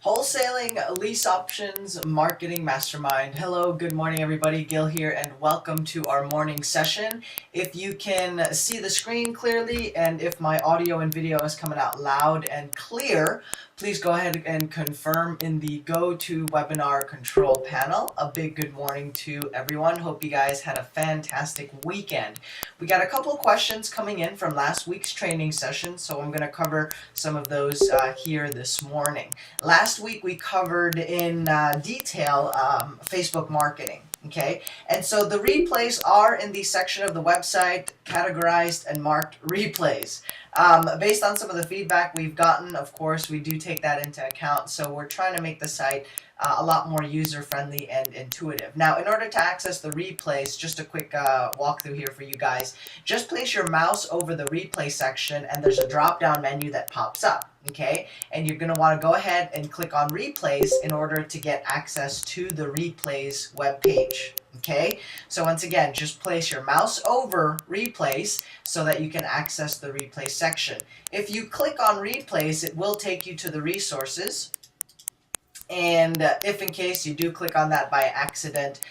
Wholesaling Lease Options Marketing Mastermind. Hello, good morning everybody. Gil here and welcome to our morning session. If you can see the screen clearly and if my audio and video is coming out loud and clear, please go ahead and confirm in the GoToWebinar control panel. A big good morning to everyone. Hope you guys had a fantastic weekend. We got a couple of questions coming in from last week's training session, so I'm going to cover some of those here this morning. Last week we covered in detail Facebook marketing. Okay, and so the replays are in the section of the website categorized and marked replays. Based on some of the feedback we've gotten, of course, we do take that into account. So we're trying to make the site a lot more user-friendly and intuitive. Now, in order to access the replays, just a quick walkthrough here for you guys. Just place your mouse over the replay section and there's a drop-down menu that pops up. Okay, and you're going to want to go ahead and click on replays in order to get access to the replays web page. Okay, so once again, just place your mouse over replays so that you can access the replay section. If you click on replays, it will take you to the resources. And if in case you do click on that by accident,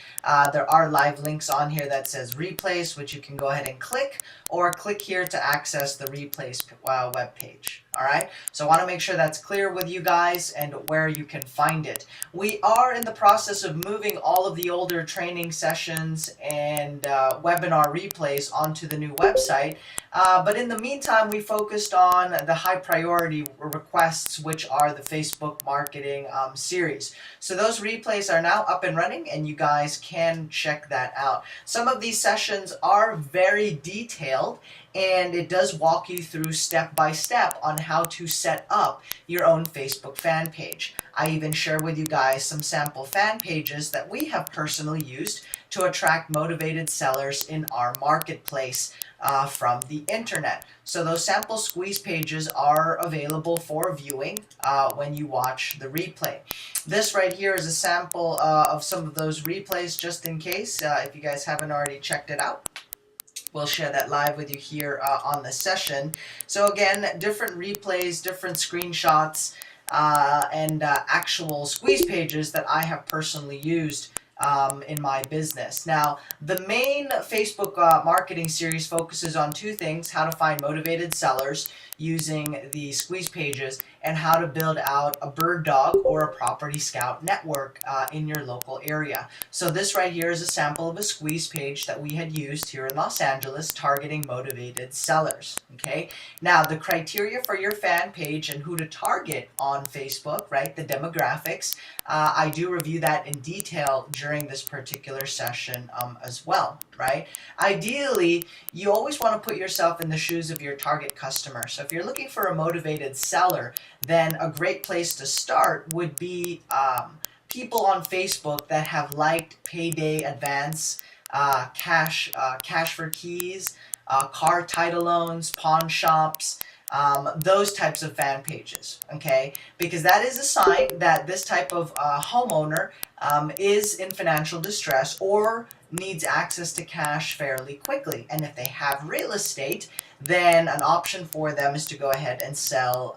there are live links on here that says replays, which you can go ahead and click, or click here to access the replays web page. All right, so I want to make sure that's clear with you guys and where you can find it. We are in the process of moving all of the older training sessions and webinar replays onto the new website. But in the meantime, we focused on the high priority requests, which are the Facebook marketing series. So those replays are now up and running and you guys can check that out. Some of these sessions are very detailed and it does walk you through step by step on how to set up your own Facebook fan page. I even share with you guys some sample fan pages that we have personally used to attract motivated sellers in our marketplace from the internet. So those sample squeeze pages are available for viewing when you watch the replay. This right here is a sample of some of those replays just in case if you guys haven't already checked it out. We'll share that live with you here on the session. So again, different replays, different screenshots, and actual squeeze pages that I have personally used in my business. Now, the main Facebook marketing series focuses on two things: how to find motivated sellers using the squeeze pages and how to build out a bird dog or a property scout network in your local area. So this right here is a sample of a squeeze page that we had used here in Los Angeles targeting motivated sellers. Okay, now the criteria for your fan page and who to target on Facebook, right, the demographics, I do review that in detail during this particular session as well, right? Ideally, you always want to put yourself in the shoes of your target customer. So if you're looking for a motivated seller, then a great place to start would be people on Facebook that have liked payday advance, cash for keys, car title loans, pawn shops, those types of fan pages, okay? Because that is a sign that this type of homeowner is in financial distress or needs access to cash fairly quickly. And if they have real estate, then an option for them is to go ahead and sell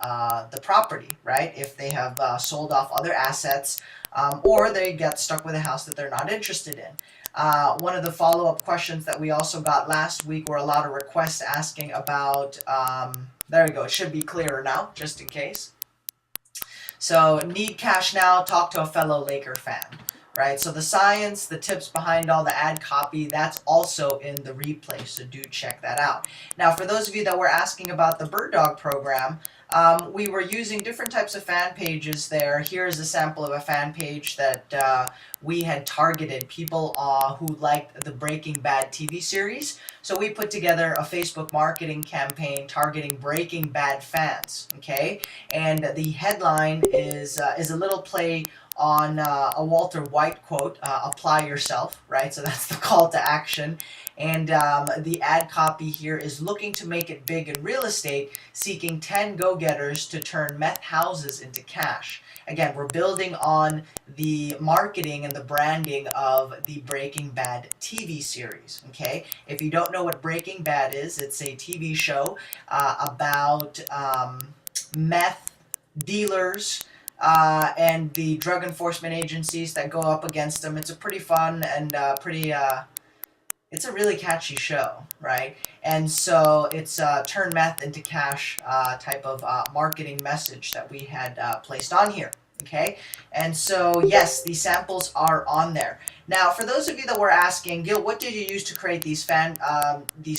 the property, right? If they have sold off other assets or they get stuck with a house that they're not interested in. One of the follow-up questions that we also got last week were a lot of requests asking about, there we go, it should be clearer now, just in case. So, need cash now, talk to a fellow Laker fan. Right, so the science, the tips behind all the ad copy, that's also in the replay, so do check that out. Now, for those of you that were asking about the Bird Dog program, we were using different types of fan pages there. Here's a sample of a fan page that we had targeted people who liked the Breaking Bad TV series. So we put together a Facebook marketing campaign targeting Breaking Bad fans, okay? And the headline is a little play on a Walter White quote, apply yourself, right? So that's the call to action. And the ad copy here is looking to make it big in real estate, seeking 10 go-getters to turn meth houses into cash. Again, we're building on the marketing and the branding of the Breaking Bad TV series, okay? If you don't know what Breaking Bad is, it's a TV show about meth dealers, and the drug enforcement agencies that go up against them. It's a pretty fun and it's a really catchy show, right? And so it's turn meth into cash type of marketing message that we had placed on here. Okay, and so yes, these samples are on there. Now, for those of you that were asking, Gil, what did you use to create these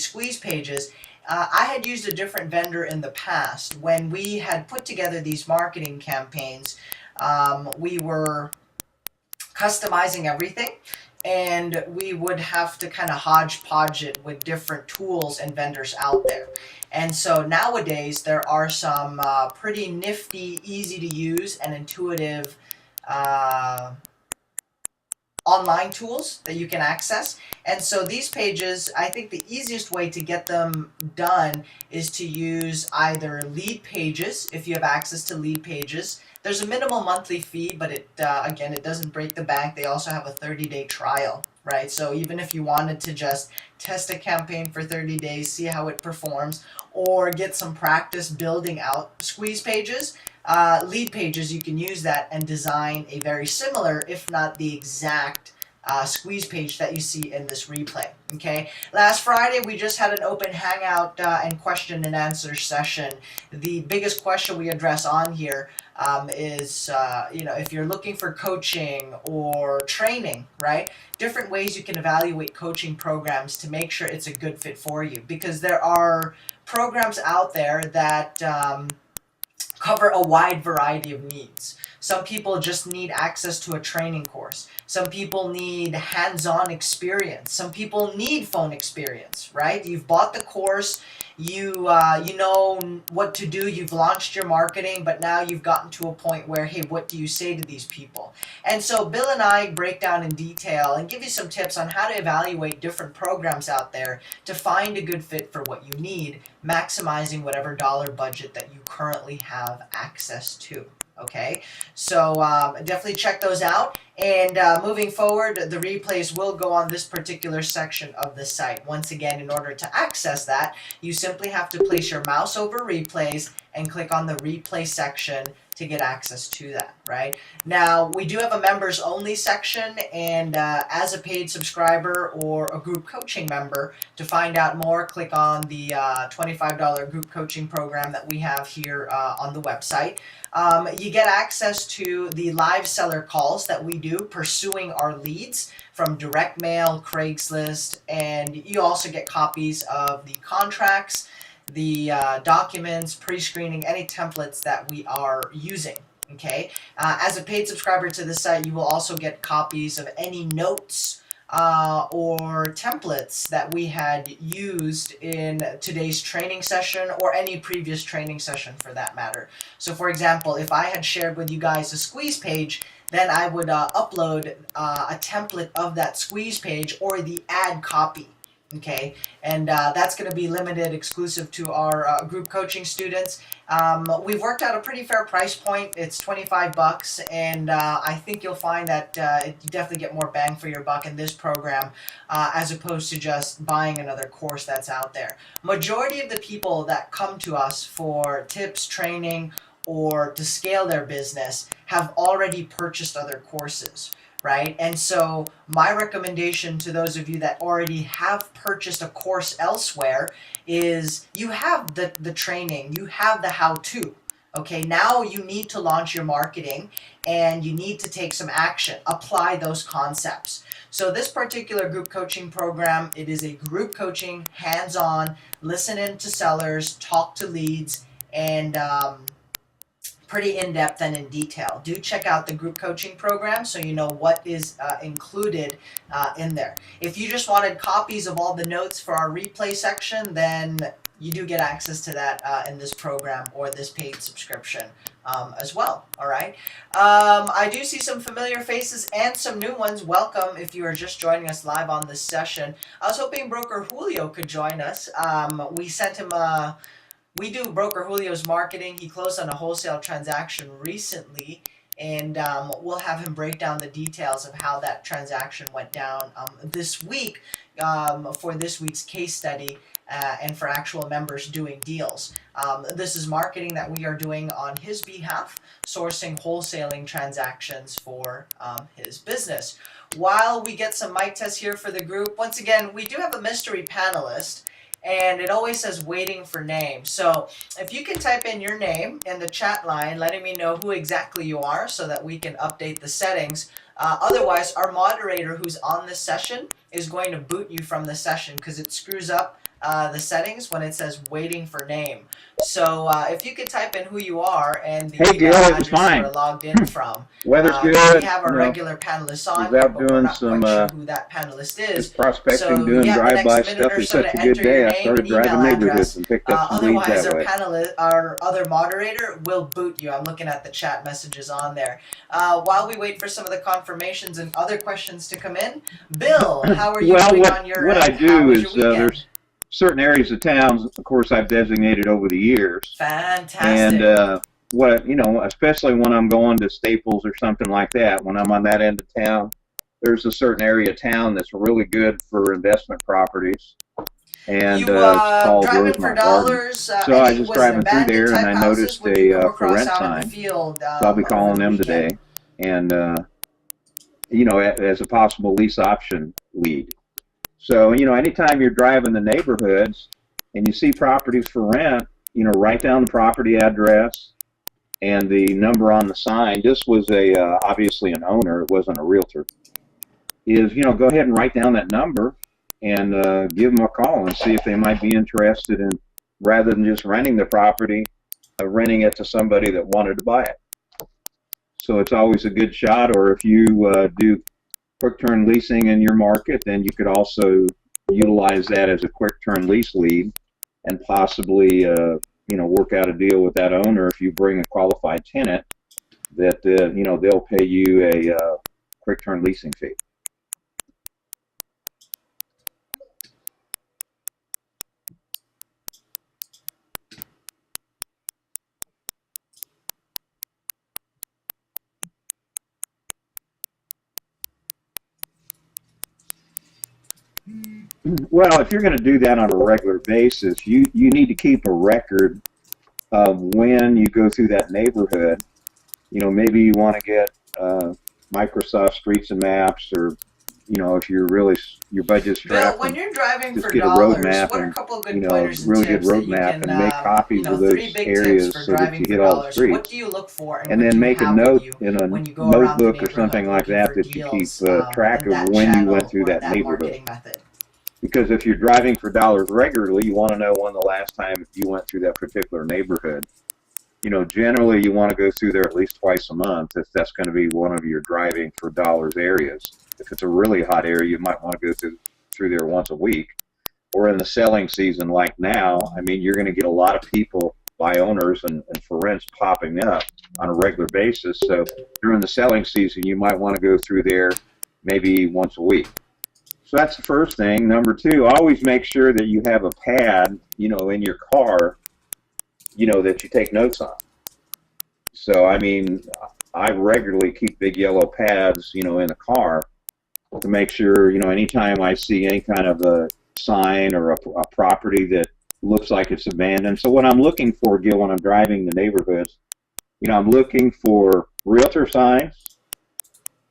squeeze pages? I had used a different vendor in the past. When we had put together these marketing campaigns, we were customizing everything, and we would have to kind of hodgepodge it with different tools and vendors out there. And so nowadays there are some pretty nifty, easy to use and intuitive online tools that you can access. And so these pages, I think the easiest way to get them done is to use either lead pages, if you have access to lead pages. There's a minimal monthly fee, but again, it doesn't break the bank. They also have a 30-day trial, right? So even if you wanted to just test a campaign for 30 days, see how it performs, or get some practice building out squeeze pages, lead pages, you can use that and design a very similar, if not the exact, squeeze page that you see in this replay. Okay, last Friday we just had an open hangout and question and answer session. The biggest question we address on here is if you're looking for coaching or training, right? Different ways you can evaluate coaching programs to make sure it's a good fit for you, because there are programs out there that cover a wide variety of needs. Some people just need access to a training course. Some people need hands-on experience. Some people need phone experience, right? You've bought the course, you know what to do, you've launched your marketing, but now you've gotten to a point where, hey, what do you say to these people? And so Bill and I break down in detail and give you some tips on how to evaluate different programs out there to find a good fit for what you need, maximizing whatever dollar budget that you currently have access to. Okay, so definitely check those out. And moving forward, the replays will go on this particular section of the site. Once again, in order to access that, you simply have to place your mouse over replays and click on the replay section to get access to that, right? Now, we do have a members only section, and as a paid subscriber or a group coaching member, to find out more, click on the $25 group coaching program that we have here on the website. You get access to the live seller calls that we do pursuing our leads from direct mail, Craigslist, and you also get copies of the contracts, the documents, pre-screening, any templates that we are using. Okay, as a paid subscriber to the site, you will also get copies of any notes or templates that we had used in today's training session or any previous training session for that matter. So for example, if I had shared with you guys a squeeze page, then I would upload a template of that squeeze page or the ad copy. Okay, and that's going to be limited, exclusive to our group coaching students. We've worked out a pretty fair price point. It's $25, and I think you'll find that you definitely get more bang for your buck in this program as opposed to just buying another course that's out there. Majority of the people that come to us for tips, training, or to scale their business have already purchased other courses. Right? And so my recommendation to those of you that already have purchased a course elsewhere is you have the training, you have the how-to. Okay, now you need to launch your marketing and you need to take some action, apply those concepts. So this particular group coaching program, it is a group coaching, hands-on, listen in to sellers, talk to leads, and pretty in-depth and in detail. Do check out the group coaching program so you know what is included in there. If you just wanted copies of all the notes for our replay section, then you do get access to that in this program or this paid subscription as well. All right. I do see some familiar faces and some new ones. Welcome if you are just joining us live on this session. I was hoping Broker Julio could join us. We sent him a... We do Broker Julio's marketing. He closed on a wholesale transaction recently, and we'll have him break down the details of how that transaction went down this week for this week's case study and for actual members doing deals. This is marketing that we are doing on his behalf, sourcing wholesaling transactions for his business. While we get some mic tests here for the group, once again, we do have a mystery panelist, and it always says waiting for name. So if you can type in your name in the chat line, letting me know who exactly you are so that we can update the settings. Otherwise, our moderator who's on this session is going to boot you from the session because it screws up the settings when it says waiting for name. So if you could type in who you are and the email address you're logged in from. Weather's good. We have our regular panelists on here, but we're not quite sure who that panelist is. Prospecting, so, doing drive-by stuff is such a good day. I started driving neighborhoods and picked up some leads that way. Otherwise, our other moderator will boot you. I'm looking at the chat messages on there. While we wait for some of the confirmations and other questions to come in, Bill, how are you doing on your What I do is there's certain areas of towns, of course, I've designated over the years. Fantastic. And especially when I'm going to Staples or something like that, when I'm on that end of town, there's a certain area of town that's really good for investment properties. And it's called Where's My Garden. So I was just driving through there and I noticed a for rent sign. So I'll be calling them today, and as a possible lease option lead. So, anytime you're driving the neighborhoods and you see properties for rent, write down the property address and the number on the sign. This was obviously an owner, it wasn't a realtor. Go ahead and write down that number and give them a call and see if they might be interested in, rather than just renting the property, renting it to somebody that wanted to buy it. So it's always a good shot. Or if you do quick turn leasing in your market, then you could also utilize that as a quick turn lease lead and possibly work out a deal with that owner if you bring a qualified tenant that they'll pay you a quick turn leasing fee. Well, if you're going to do that on a regular basis, you need to keep a record of when you go through that neighborhood. Maybe you want to get Microsoft Streets and Maps, or if you're really your budget's strapped. When you're driving just for get dollars, a road map what are a couple of good pointers and really tips good road that map you can, and make copies of those areas so that you get all the streets. What do you look for, and then make a note in a notebook or something like that that you keep track of when you went through that neighborhood. Because if you're driving for dollars regularly, you want to know when the last time you went through that particular neighborhood. Generally you want to go through there at least twice a month if that's going to be one of your driving for dollars areas. If it's a really hot area, you might want to go through there once a week. Or in the selling season like now, you're going to get a lot of people, buy owners and for rents popping up on a regular basis. So during the selling season, you might want to go through there maybe once a week. So that's the first thing. Number two, always make sure that you have a pad, in your car, that you take notes on. So, I regularly keep big yellow pads, in the car to make sure, anytime I see any kind of a sign or a property that looks like it's abandoned. So what I'm looking for, Gil, when I'm driving the neighborhoods, I'm looking for realtor signs.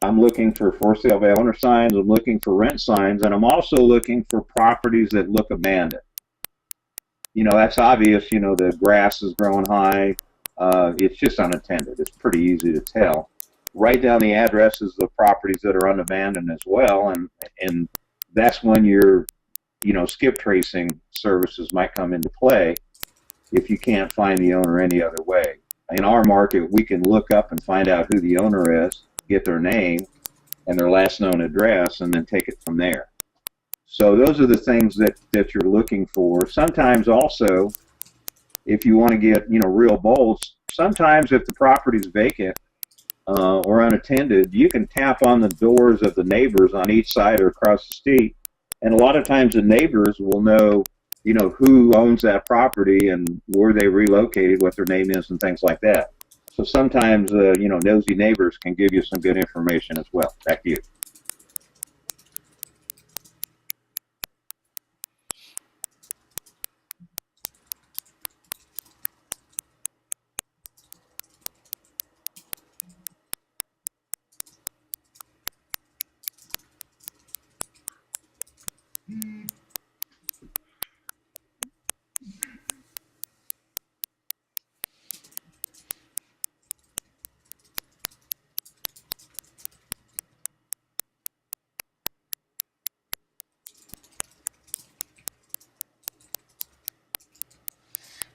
I'm looking for sale by owner signs. I'm looking for rent signs. And I'm also looking for properties that look abandoned. That's obvious. The grass is growing high. It's just unattended. It's pretty easy to tell. Write down the addresses of the properties that are unabandoned as well. And that's when your, skip tracing services might come into play if you can't find the owner any other way. In our market, we can look up and find out who the owner is, get their name and their last known address, and then take it from there. So those are the things that you're looking for. Sometimes also, if you want to get real bold, sometimes if the property is vacant or unattended, you can tap on the doors of the neighbors on each side or across the street, and a lot of times the neighbors will know who owns that property and where they relocated, what their name is, and things like that. So sometimes, nosy neighbors can give you some good information as well. Back to you.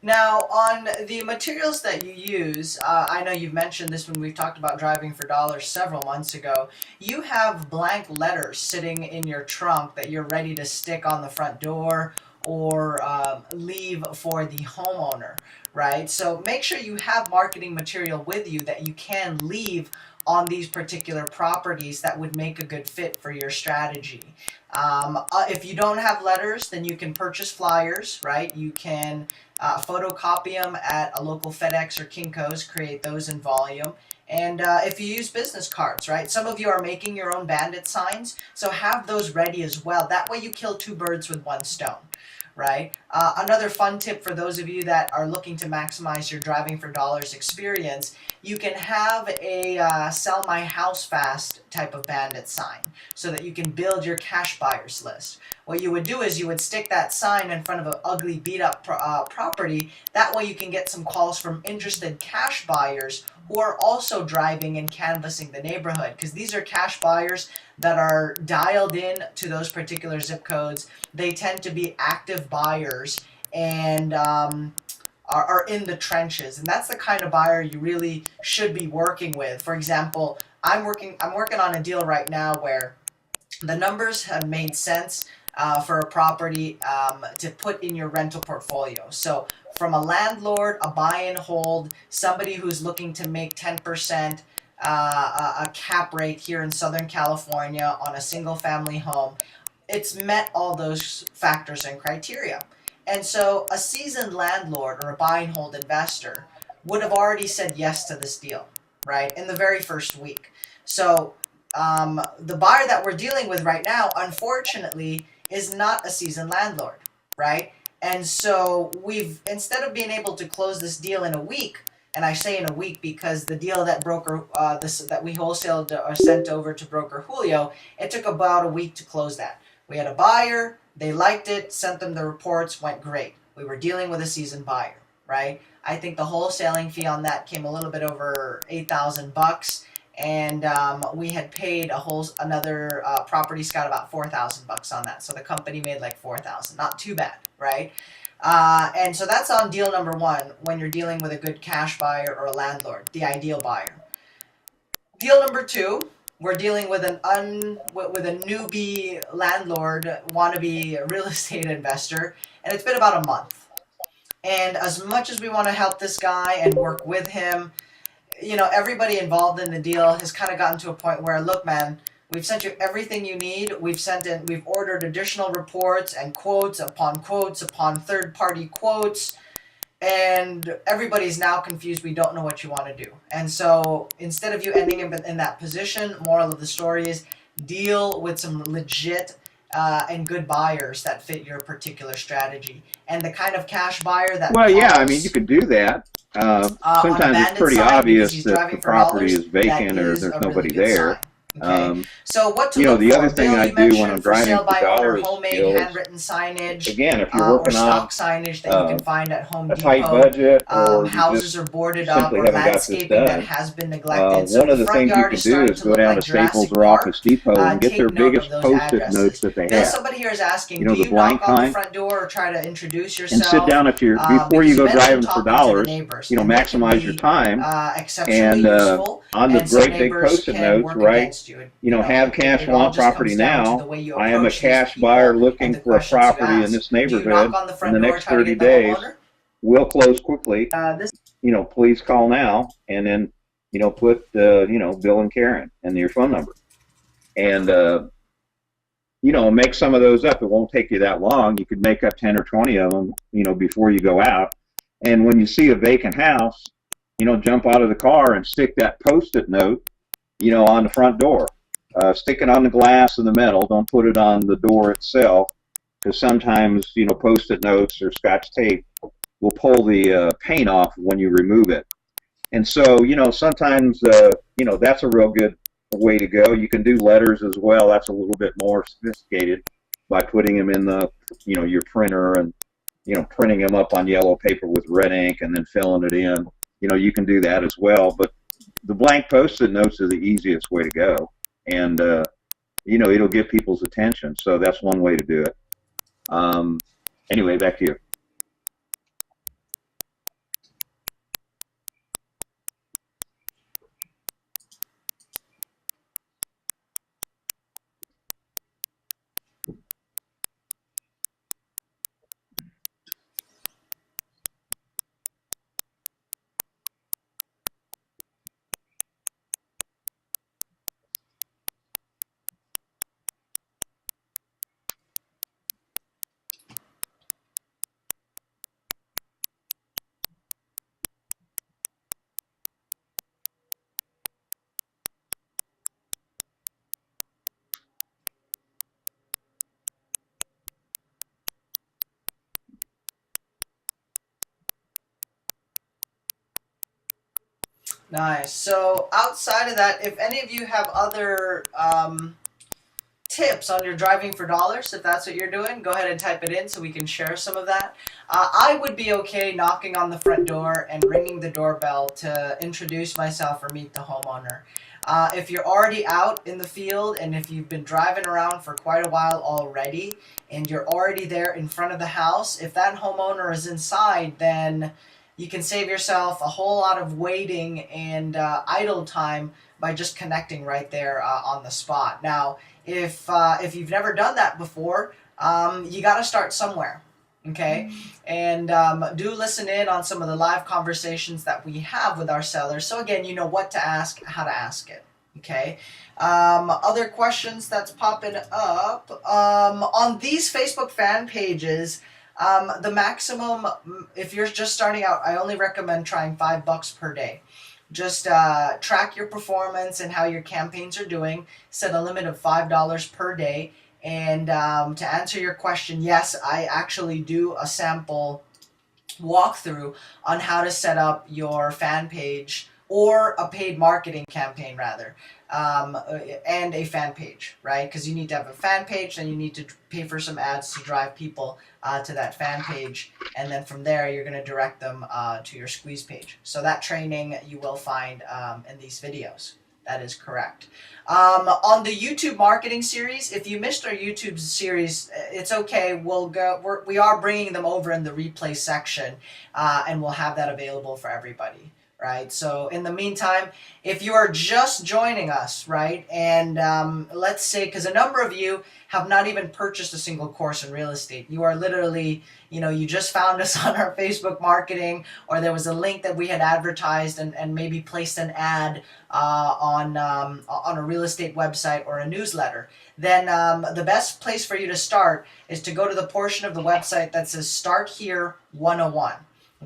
Now, on the materials that you use, I know you've mentioned this when we've talked about driving for dollars several months ago. You have blank letters sitting in your trunk that you're ready to stick on the front door or leave for the homeowner, right? So make sure you have marketing material with you that you can leave on these particular properties that would make a good fit for your strategy. If you don't have letters, then you can purchase flyers, right? You can photocopy them at a local FedEx or Kinko's, create those in volume. And if you use business cards, right? Some of you are making your own bandit signs, so have those ready as well. That way you kill two birds with one stone, right? Another fun tip for those of you that are looking to maximize your driving for dollars experience, you can have a sell my house fast type of bandit sign so that you can build your cash buyers list. What you would do is you would stick that sign in front of an ugly beat up property. That way you can get some calls from interested cash buyers who are also driving and canvassing the neighborhood, because these are cash buyers that are dialed in to those particular zip codes. They tend to be active buyers and are in the trenches, and that's the kind of buyer you really should be working with. For example, I'm working on a deal right now where the numbers have made sense for a property to put in your rental portfolio. So from a landlord, a buy and hold, somebody who's looking to make 10% a cap rate here in Southern California on a single family home, it's met all those factors and criteria. And so a seasoned landlord or a buy and hold investor would have already said yes to this deal, right, in the very first week. So the buyer that we're dealing with right now, unfortunately, is not a seasoned landlord, right? And so instead of being able to close this deal in a week, and I say in a week because the deal that that we wholesaled or sent over to broker Julio, it took about a week to close that. We had a buyer, they liked it, sent them the reports, went great. We were dealing with a seasoned buyer, right? I think the wholesaling fee on that came a little bit over $8,000, and we had paid another property scout about $4,000 on that. So the company made like $4,000, not too bad, right? And so that's on deal number one when you're dealing with a good cash buyer or a landlord, the ideal buyer. Deal number two, we're dealing with a newbie landlord, wannabe real estate investor, and it's been about a month. And as much as we want to help this guy and work with him, you know, everybody involved in the deal has kind of gotten to a point where, look, man, we've sent you everything you need. We've ordered additional reports and quotes upon third-party quotes, and everybody's now confused. We don't know what you want to do. And so instead of you ending in that position, moral of the story is deal with some legit and good buyers that fit your particular strategy. And the kind of cash buyer that I mean, you could do that. Sometimes it's pretty obvious that the property is vacant or there's nobody there. Okay. So what to you know, look the for? other thing I do when I'm driving for dollars homemade is, handwritten signage, again, if you're working or stock on signage that you can find at Home a Depot, tight budget, or you houses just are boarded up, simply or haven't got this landscaping that done, has been neglected. So one of the front things you yard can is do starting is to go look down like to Staples Jurassic or Park. Office Depot and get Take their note biggest of those post-it addresses. notes that they Now have. somebody here is asking, You know, do the you knock blank on the kind? front door or try to introduce And yourself? sit down before you go driving for dollars, you know, and maximize your time, exceptionally useful, on the and some great big neighbors post-it can notes, work right? against you. You know, have cash It all want just property comes down to now. the way you I am a approach these cash people buyer and looking the for a questions you property in ask. this Do you knock neighborhood on the in front the door next trying to 30 get the days. homeowner? We'll close quickly. You know, please call now, and then, you know, put, you know, Bill and Karen and your phone number. And, you know, make some of those up. It won't take you that long. You could make up 10 or 20 of them, you know, before you go out. And when you see a vacant house, you know, jump out of the car and stick that post-it note, you know, on the front door. Stick it on the glass and the metal. Don't put it on the door itself, because sometimes, you know, post-it notes or Scotch tape will pull the paint off when you remove it. And so, you know, sometimes, you know, that's a real good way to go. You can do letters as well. That's a little bit more sophisticated by putting them in the, you know, your printer and, you know, printing them up on yellow paper with red ink and then filling it in. You know, you can do that as well. But the blank post-it notes are the easiest way to go. And, you know, it'll get people's attention. So that's one way to do it. Anyway, back to you. Nice. So outside of that, if any of you have other tips on your driving for dollars, if that's what you're doing, go ahead and type it in so we can share some of that. I would be okay knocking on the front door and ringing the doorbell to introduce myself or meet the homeowner. If you're already out in the field and if you've been driving around for quite a while already and you're already there in front of the house, if that homeowner is inside, then you can save yourself a whole lot of waiting and idle time by just connecting right there on the spot. Now, if you've never done that before, you got to start somewhere, okay? And do listen in on some of the live conversations that we have with our sellers. So again, you know what to ask, how to ask it, okay? Other questions that's popping up on these Facebook fan pages. The maximum, if you're just starting out, I only recommend trying $5 per day. Just track your performance and how your campaigns are doing. Set a limit of $5 per day. And to answer your question, yes, I actually do a sample walkthrough on how to set up your fan page or a paid marketing campaign rather, and a fan page, right? Because you need to have a fan page, then you need to pay for some ads to drive people to that fan page, and then from there you're going to direct them to your squeeze page. So that training you will find in these videos. That is correct. On the YouTube marketing series, if you missed our YouTube series, it's okay. We are bringing them over in the replay section, and we'll have that available for everybody. Right. So in the meantime, if you are just joining us, right, and let's say, because a number of you have not even purchased a single course in real estate. You are literally, you just found us on our Facebook marketing, or there was a link that we had advertised and maybe placed an ad on a real estate website or a newsletter. Then the best place for you to start is to go to the portion of the website that says Start Here 101.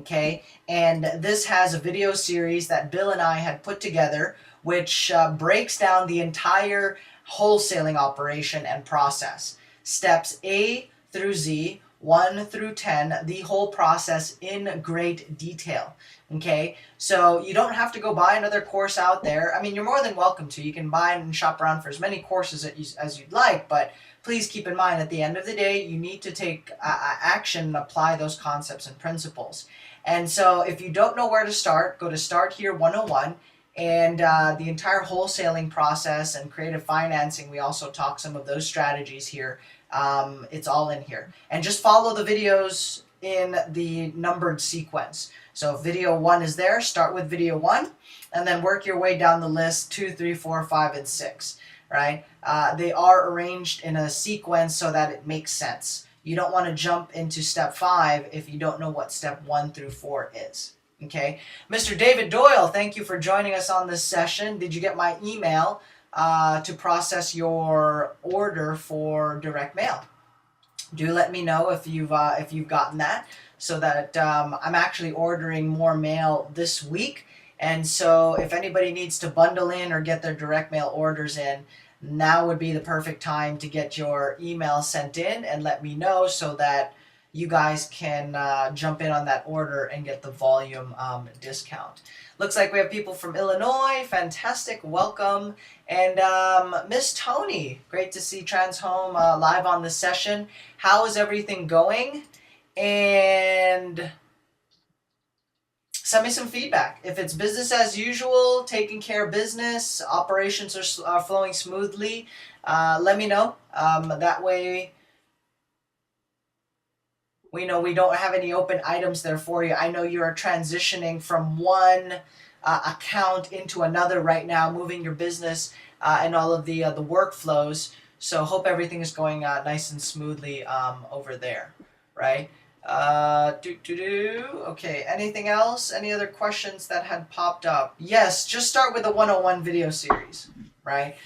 Okay, and this has a video series that Bill and I had put together, which breaks down the entire wholesaling operation and process. Steps A through Z, 1 through 10, the whole process in great detail. Okay, so you don't have to go buy another course out there. I mean, you're more than welcome to. You can buy and shop around for as many courses as you'd like, but please keep in mind at the end of the day, you need to take action and apply those concepts and principles. And so if you don't know where to start, go to Start Here 101, and the entire wholesaling process and creative financing, we also talk some of those strategies here. It's all in here. And just follow the videos in the numbered sequence. So if video 1 is there, start with video 1, and then work your way down the list 2, 3, 4, 5, and 6, right? They are arranged in a sequence so that it makes sense. You don't want to jump into step 5 if you don't know what step 1 through 4 is. Okay, Mr. David Doyle, thank you for joining us on this session. Did you get my email to process your order for direct mail? Do let me know if you've gotten that, so that I'm actually ordering more mail this week. And so if anybody needs to bundle in or get their direct mail orders in, now would be the perfect time to get your email sent in and let me know so that you guys can jump in on that order and get the volume discount. Looks like we have people from Illinois. Fantastic. Welcome. And Miss Tony, great to see Transhome live on this session. How is everything going? And send me some feedback. If it's business as usual, taking care of business, operations are flowing smoothly, let me know. That way we know we don't have any open items there for you. I know you are transitioning from one account into another right now, moving your business and all of the workflows. So hope everything is going nice and smoothly over there, right? Okay, anything else? Any other questions that had popped up? Yes, just start with the 101 video series, right?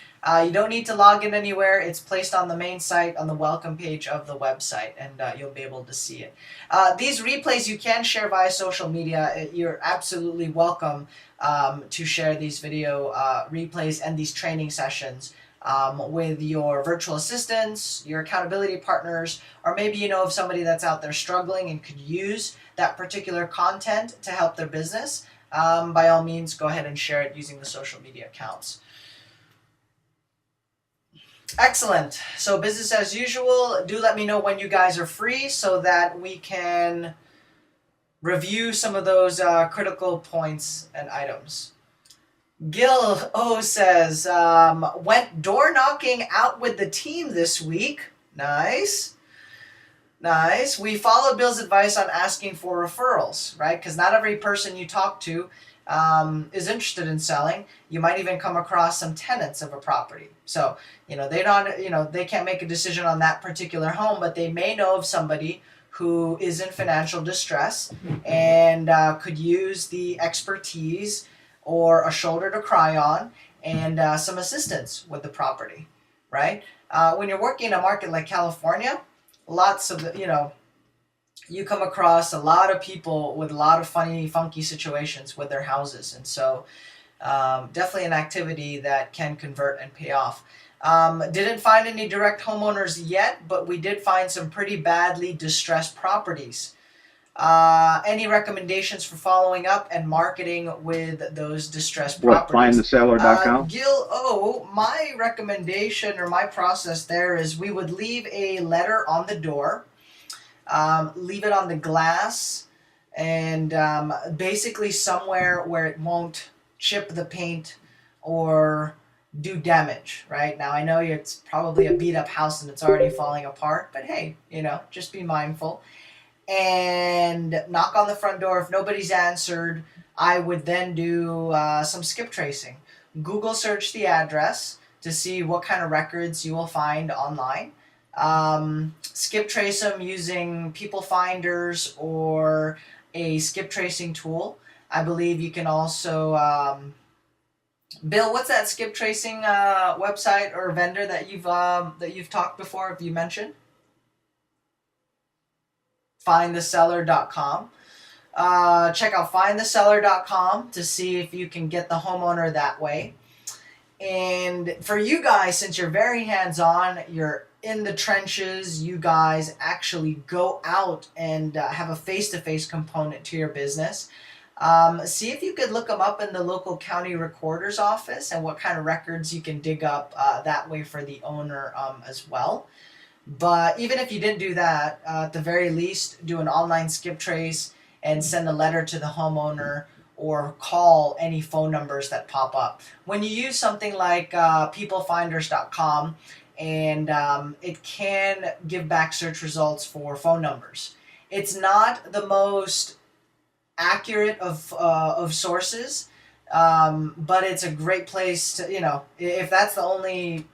You don't need to log in anywhere. It's placed on the main site on the welcome page of the website, and you'll be able to see it. These replays you can share via social media. You're absolutely welcome to share these video replays and these training sessions with your virtual assistants, your accountability partners, or maybe you know of somebody that's out there struggling and could use that particular content to help their business. by all means, go ahead and share it using the social media accounts. Excellent. So business as usual. Do let me know when you guys are free so that we can review some of those critical points and items. Gil O says, went door knocking out with the team this week. Nice. Nice. We followed Bill's advice on asking for referrals, right? Because not every person you talk to is interested in selling. You might even come across some tenants of a property. So, they can't make a decision on that particular home, but they may know of somebody who is in financial distress and could use the expertise or a shoulder to cry on and some assistance with the property, right? When you're working in a market like California, lots of, you come across a lot of people with a lot of funky situations with their houses. And so definitely an activity that can convert and pay off. Didn't find any direct homeowners yet, but we did find some pretty badly distressed properties. Any recommendations for following up and marketing with those distressed properties? Findtheseller.com? Gil O, my recommendation or my process there is we would leave a letter on the door, leave it on the glass, and basically somewhere where it won't chip the paint or do damage, right? Now I know it's probably a beat up house and it's already falling apart, but hey, just be mindful. And knock on the front door. If nobody's answered, I would then do some skip tracing. Google search the address to see what kind of records you will find online. Skip trace them using people finders or a skip tracing tool. I believe you can also Bill, what's that skip tracing website or vendor that you've talked before? Have you mentioned? Findtheseller.com. Check out findtheseller.com to see if you can get the homeowner that way. And for you guys, since you're very hands-on, you're in the trenches, you guys actually go out and have a face-to-face component to your business. See if you could look them up in the local county recorder's office and what kind of records you can dig up that way for the owner as well. But even if you didn't do that, at the very least, do an online skip trace and send a letter to the homeowner or call any phone numbers that pop up. When you use something like peoplefinders.com, and it can give back search results for phone numbers. It's not the most accurate of sources, but it's a great place to, if that's the only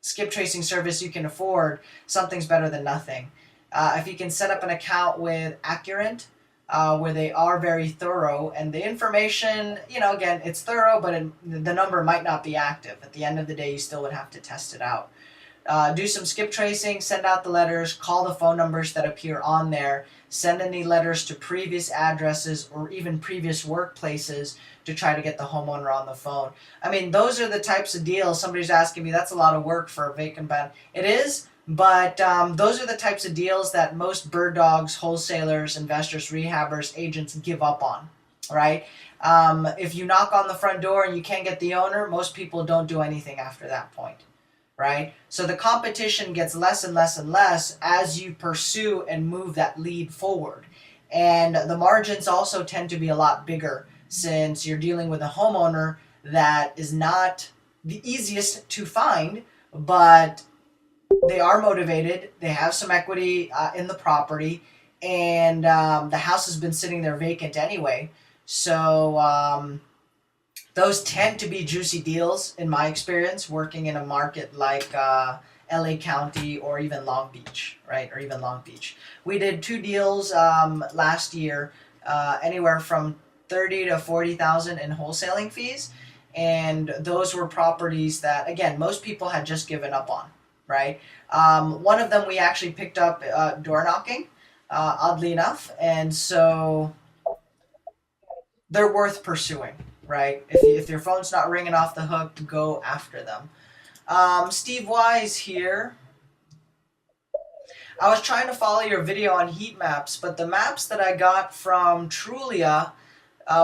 skip tracing service you can afford, something's better than nothing. If you can set up an account with Accurate, where they are very thorough, and the information, again, it's thorough, but the number might not be active. At the end of the day, you still would have to test it out. Do some skip tracing, send out the letters, call the phone numbers that appear on there, send any letters to previous addresses or even previous workplaces to try to get the homeowner on the phone. I mean, those are the types of deals. Somebody's asking me, that's a lot of work for a vacant ban. It is, but those are the types of deals that most bird dogs, wholesalers, investors, rehabbers, agents give up on, right? If you knock on the front door and you can't get the owner, most people don't do anything after that point. Right? So the competition gets less and less and less as you pursue and move that lead forward. And the margins also tend to be a lot bigger since you're dealing with a homeowner that is not the easiest to find, but they are motivated, they have some equity in the property, and the house has been sitting there vacant anyway. So those tend to be juicy deals, in my experience, working in a market like LA County or even Long Beach, right? Or even Long Beach. We did 2 deals last year, anywhere from $30,000 to $40,000 in wholesaling fees, and those were properties that, again, most people had just given up on, right? One of them we actually picked up door knocking, oddly enough, and so they're worth pursuing. Right? If your phone's not ringing off the hook, go after them. Steve Wise here. I was trying to follow your video on heat maps, but the maps that I got from Trulia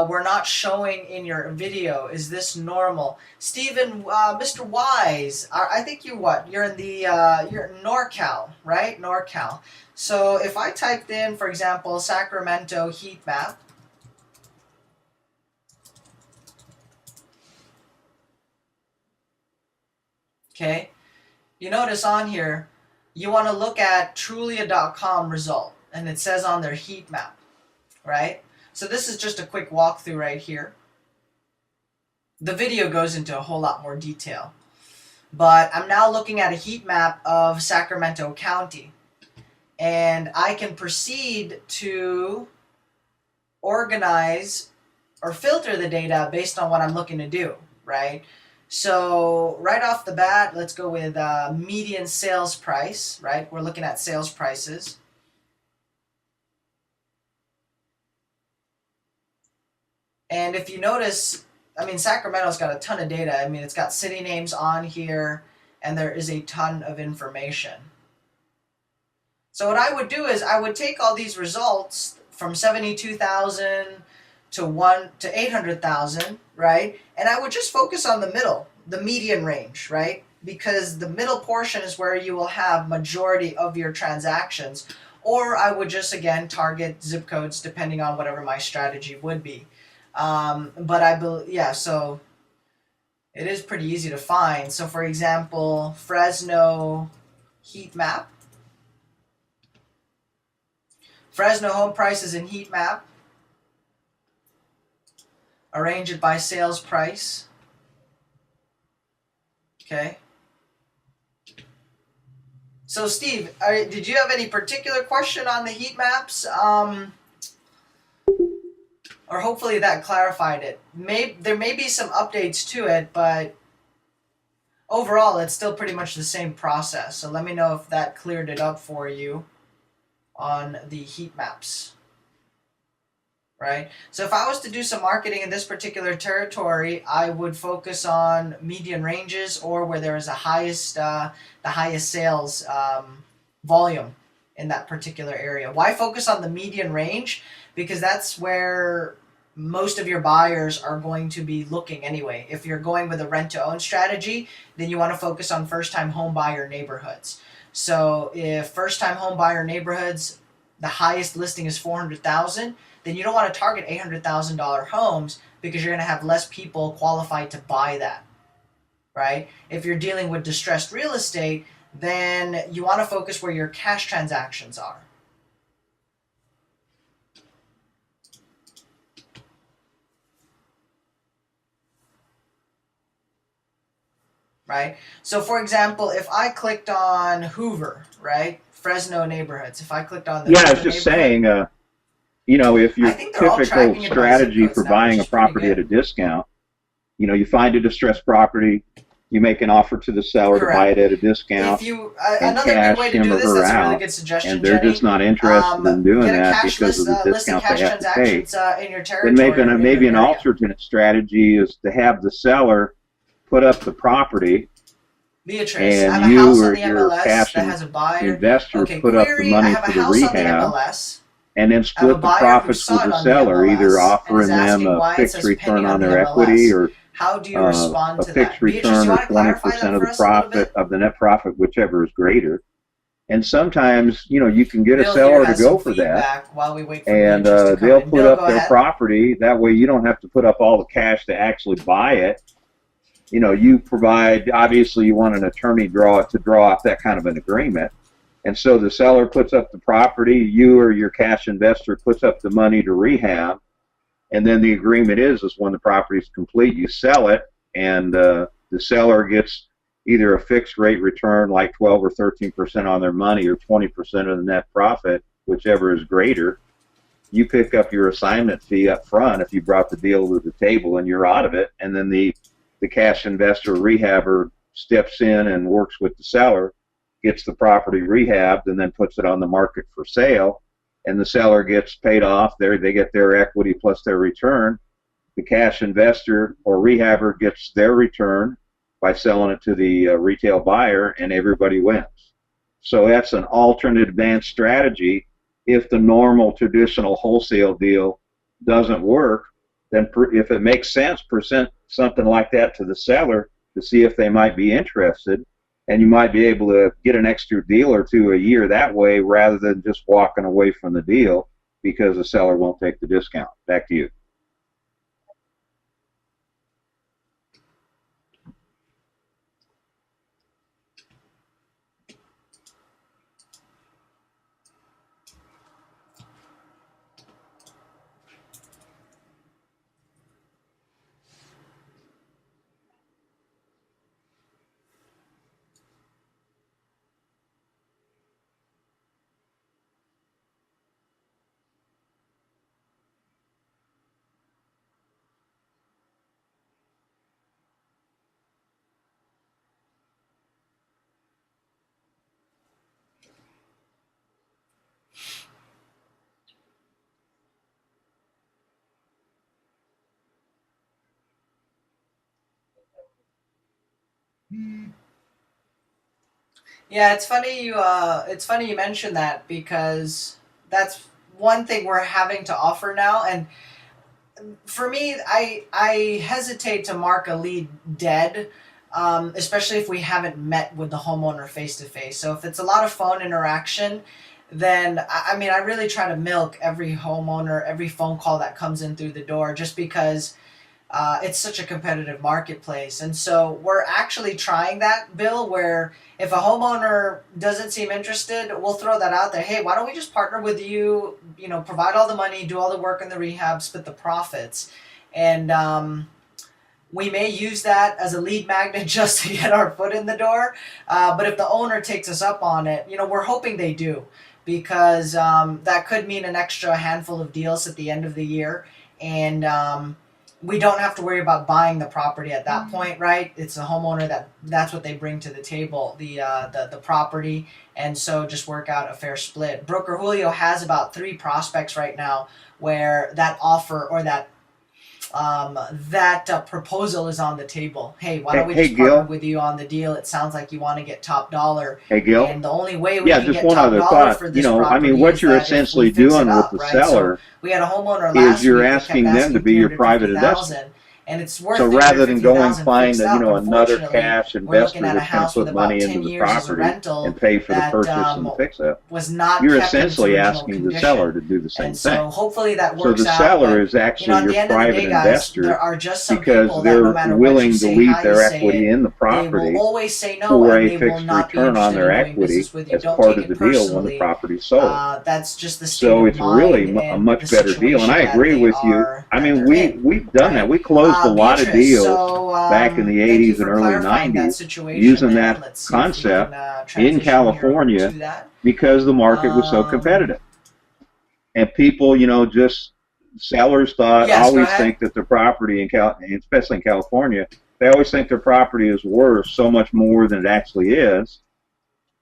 we're not showing in your video. Is this normal? Steven, Mr. Wise, I think you're in the, you're in NorCal, right? NorCal. So if I typed in, for example, Sacramento heat map, okay, you notice on here, you want to look at Trulia.com result, and it says on their heat map, right? So this is just a quick walkthrough right here. The video goes into a whole lot more detail. But I'm now looking at a heat map of Sacramento County. And I can proceed to organize or filter the data based on what I'm looking to do, right? So right off the bat, let's go with median sales price, right? We're looking at sales prices. And if you notice, I mean, Sacramento's got a ton of data. I mean, it's got city names on here, and there is a ton of information. So what I would do is I would take all these results from 72,000 to 800,000, right? And I would just focus on the middle, the median range, right? Because the middle portion is where you will have majority of your transactions. Or I would just, again, target zip codes depending on whatever my strategy would be. But I believe, yeah, so it is pretty easy to find. So for example, Fresno heat map. Fresno home prices in heat map. Arrange it by sales price. Okay. So Steve, did you have any particular question on the heat maps? Or hopefully that clarified it. There may be some updates to it, but overall it's still pretty much the same process. So let me know if that cleared it up for you on the heat maps. Right? So if I was to do some marketing in this particular territory, I would focus on median ranges or where there is the highest sales volume in that particular area. Why focus on the median range? Because that's where most of your buyers are going to be looking anyway. If you're going with a rent-to-own strategy, then you want to focus on first-time home buyer neighborhoods. So if first-time home buyer neighborhoods, the highest listing is $400,000, then you don't want to target $800,000 homes because you're going to have less people qualified to buy that, right? If you're dealing with distressed real estate, then you want to focus where your cash transactions are. Right? So for example, if I clicked on Hoover, right? Fresno neighborhoods. If I clicked on the I was just saying, you know, if your typical strategy for buying a property at a discount, you know, you find a distressed property, you make an offer to the seller to buy it at a discount, if you, another good way to do this, that's a really good suggestion, and they're just not interested in doing that because of the discount they have to pay. Then maybe an alternate strategy is to have the seller put up the property, Beatrice, and you or your cash investor put up the money for the rehab, and then split the profits with the seller, either offering them a fixed return on their equity or a fixed return or 20% of the profit of the net profit, whichever is greater. And sometimes, you know, you can get a seller to go for that, and they'll put up their property. That way you don't have to put up all the cash to actually buy it. You know, you provide, obviously you want an attorney to draw up that kind of an agreement. And so the seller puts up the property, you or your cash investor puts up the money to rehab, and then the agreement is when the property is complete, you sell it, and the seller gets either a fixed rate return like 12 or 13% on their money or 20% of the net profit, whichever is greater. You pick up your assignment fee up front if you brought the deal to the table, and you're out of it, and then the cash investor or rehabber steps in and works with the seller, gets the property rehabbed, and then puts it on the market for sale, and the seller gets paid off. They get their equity plus their return. The cash investor or rehabber gets their return by selling it to the retail buyer, and everybody wins. So that's an alternate advanced strategy if the normal traditional wholesale deal doesn't work. then if it makes sense, present something like that to the seller to see if they might be interested, and you might be able to get an extra deal or two a year that way rather than just walking away from the deal because the seller won't take the discount. Back to you. Yeah, it's funny you mentioned that, because that's one thing we're having to offer now. And for me, I hesitate to mark a lead dead, especially if we haven't met with the homeowner face to face. So if it's a lot of phone interaction, then I mean, I really try to milk every homeowner, every phone call that comes in through the door, just because it's such a competitive marketplace. And so we're actually trying that, Bill, where if a homeowner doesn't seem interested, we'll throw that out there. Hey, why don't we just partner with you, provide all the money, do all the work in the rehab, split the profits. And we may use that as a lead magnet just to get our foot in the door. But if the owner takes us up on it, we're hoping they do, because that could mean an extra handful of deals at the end of the year. And we don't have to worry about buying the property at that point, right? It's the homeowner that's what they bring to the table, the property, and so just work out a fair split. Broker Julio has about 3 prospects right now where that offer or that proposal is on the table. Hey, why don't we just partner with you on the deal? It sounds like you want to get top dollar. Hey, Gil. And the only way we can just get one top other dollar thought. for this property, I mean, what you're essentially doing with the seller, so we had a homeowner last is you're week asking them to be your private investor. And it's worth So rather than going find another Unfortunately, cash investor that's going to put money into the property and pay for the purchase and the fix-up, you're essentially asking the seller to do the same thing. So hopefully that So works the out. seller is actually your private investor, there are just some because people that no matter they're what you willing to say, leave how their you say equity it, in the they property will always say no, for and a they will fixed not be return on interested their in doing equity business with you. as Don't part take of it the deal when the personally. property's sold. That's just the state So of it's really mind a and much the better deal, and I situation agree that with they you. are- I that mean, they're in, we've done right? that. We closed a lot of Beatrice, deals so, back in the thank you 80s and for early clarifying that 90s situation using there. that Let's see if we concept can, in transition here over California to that. because the market was so competitive. And people, just sellers thought, Yes, go always ahead. think that their property especially in California, they always think their property is worth so much more than it actually is.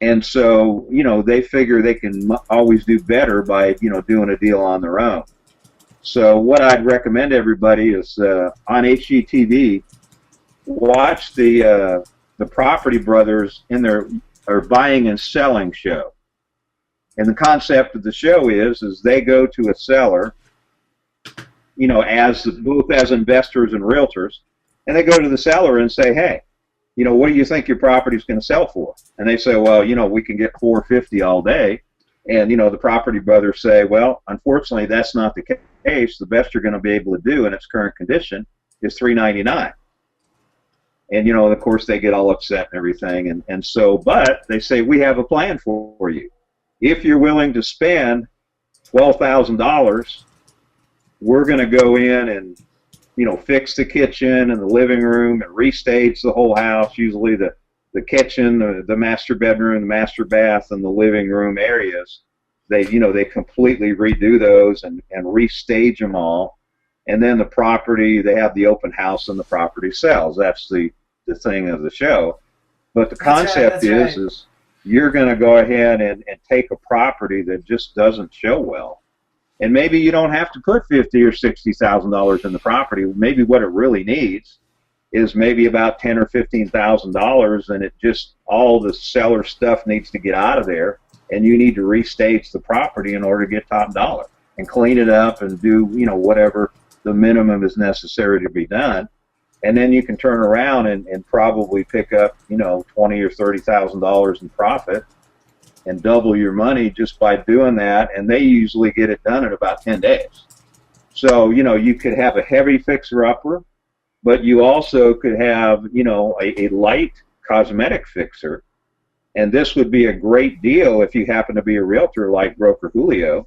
And so, they figure they can always do better by, doing a deal on their own. So what I'd recommend everybody is on HGTV, watch the Property Brothers in their buying and selling show. And the concept of the show is they go to a seller, both as investors and realtors, and they go to the seller and say, hey, what do you think your property's going to sell for? And they say, well, we can get $450 all day. And, the Property Brothers say, well, unfortunately, that's not the case. The best you're going to be able to do in its current condition is $399. And, of course, they get all upset and everything. And so, but they say, we have a plan for you. If you're willing to spend $12,000, we're going to go in and, fix the kitchen and the living room and restage the whole house, usually the kitchen, the master bedroom, the master bath, and the living room areas. They completely redo those and restage them all. And then the property, they have the open house and the property sells. That's the thing of the show. But the concept is you're going to go ahead and take a property that just doesn't show well. And maybe you don't have to put $50,000 or $60,000 in the property. Maybe what it really needs is maybe about $10,000 or $15,000, and it just all the seller stuff needs to get out of there, and you need to restage the property in order to get top dollar and clean it up and do whatever the minimum is necessary to be done. And then you can turn around and probably pick up, you know, $20,000 or $30,000 in profit and double your money just by doing that. And they usually get it done in about 10 days. So, you know, you could have a heavy fixer-upper, but you also could have, you know, a light cosmetic fixer. And this would be a great deal if you happen to be a realtor like Broker Julio,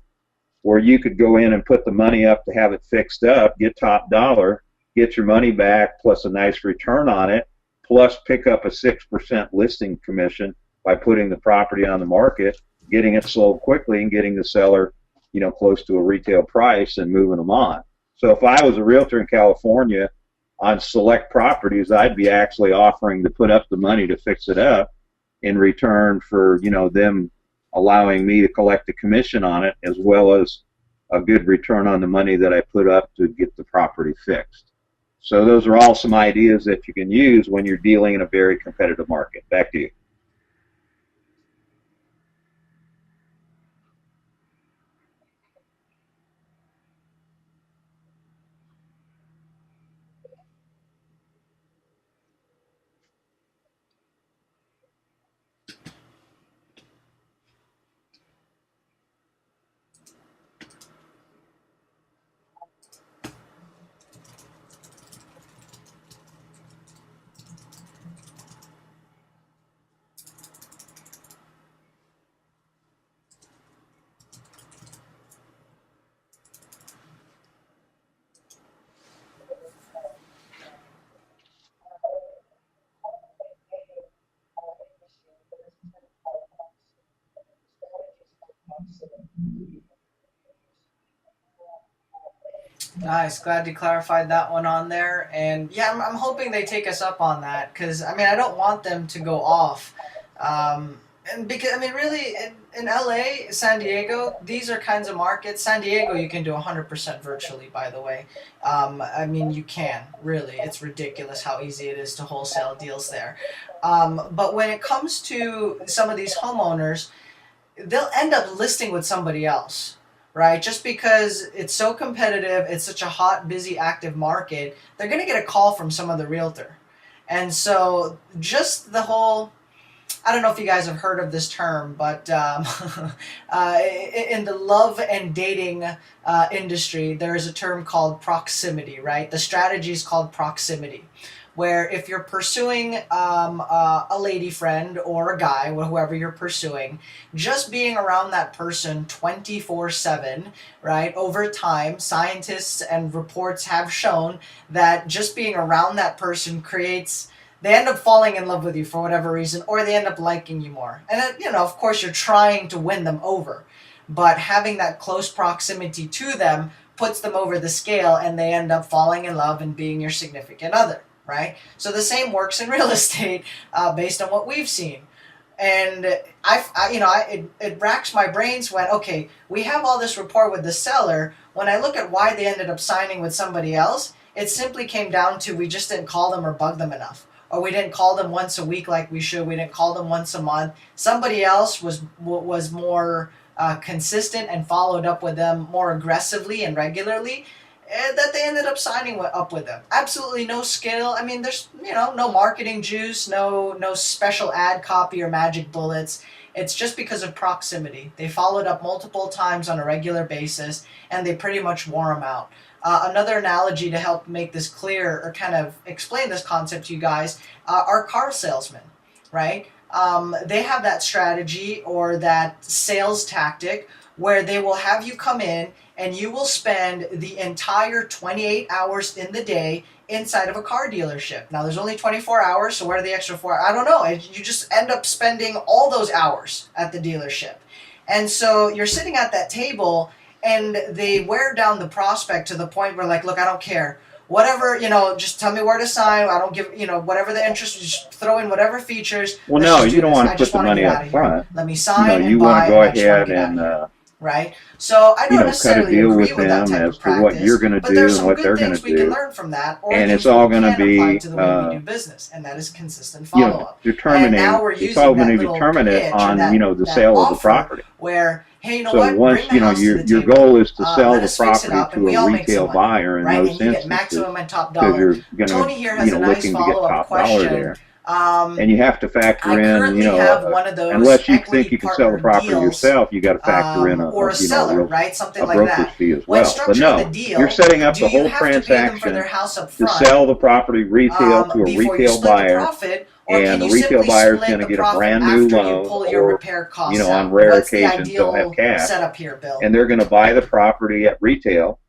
where you could go in and put the money up to have it fixed up, get top dollar, get your money back plus a nice return on it, plus pick up a 6% listing commission by putting the property on the market, getting it sold quickly, and getting the seller, you know, close to a retail price and moving them on. So if I was a realtor in California on select properties, I'd be actually offering to put up the money to fix it up in return for, you know, them allowing me to collect a commission on it, as well as a good return on the money that I put up to get the property fixed. So those are all some ideas that you can use when you're dealing in a very competitive market. Back to you. Nice. Glad you clarified that one on there. And yeah, I'm hoping they take us up on that because, I mean, I don't want them to go off. And because, I mean, really, in LA, San Diego, these are kinds of markets. San Diego, you can do 100% virtually, by the way. I mean, you can, really. It's ridiculous how easy it is to wholesale deals there. But when it comes to some of these homeowners, they'll end up listing with somebody else, right? Just because it's so competitive, it's such a hot, busy, active market, they're going to get a call from some other realtor. And so just the whole, I don't know if you guys have heard of this term, but in the love and dating industry, there is a term called proximity, right? The strategy is called proximity, where if you're pursuing a lady friend or a guy, whoever you're pursuing, just being around that person 24/7, right? Over time, scientists and reports have shown that just being around that person creates, they end up falling in love with you for whatever reason, or they end up liking you more. And, you know, of course, you're trying to win them over, but having that close proximity to them puts them over the scale, and they end up falling in love and being your significant other. Right? So the same works in real estate based on what we've seen. And it racks my brains when, okay, we have all this rapport with the seller. When I look at why they ended up signing with somebody else, it simply came down to we just didn't call them or bug them enough. Or we didn't call them once a week like we should. We didn't call them once a month. Somebody else was more consistent and followed up with them more aggressively and regularly, and that they ended up signing up with them. Absolutely no skill. I mean, there's, you know, no marketing juice, no special ad copy or magic bullets. It's just because of proximity. They followed up multiple times on a regular basis, and they pretty much wore them out. Another analogy to help make this clear or kind of explain this concept to you guys are car salesmen, right? They have that strategy or that sales tactic where they will have you come in and you will spend the entire 28 hours in the day inside of a car dealership. Now, there's only 24 hours, so where are the extra 4 hours? I don't know. You just end up spending all those hours at the dealership. And so you're sitting at that table, and they wear down the prospect to the point where, like, look, I don't care. Whatever, you know, just tell me where to sign. I don't give, you know, whatever the interest, just throw in whatever features. Well, no, you don't want to put the money up front. Let me sign. You want to go ahead and right? So I don't cut a necessarily deal agree with with that them type as of to what practice, you're going to but do there's and some what good they're going things to we can do. learn from that, or And things it's all that we going to can apply be, to the way we do business, and that is consistent follow-up. And now we're it's all using going that to little determine it pitch or on, that, the that sale of the offer property. where, hey, you know So what, once, bring the house to the your table, goal is to sell let the us fix it property up, and to we a all make some retail money, buyer in right? those And you get instances, maximum and top because dollar. you're going to, Tony here has a nice looking to get follow-up top dollar question. there. And you have to factor I in, currently have one of those unless you equity think you can sell the partner property deals, yourself, you got to factor in or a seller, real, right? Something a like brokerage that. fee as When well. But structuring the no, deal, you're setting up do the you whole have to pay them for transaction their house up to front sell the property retail to a before you retail split the buyer, profit, or can and the you retail simply buyer is split going to the get a profit brand new after you loan, pull your or repair costs on out? rare What's the occasions they'll have ideal cash, setup here, Bill? and they're going to buy the property at retail.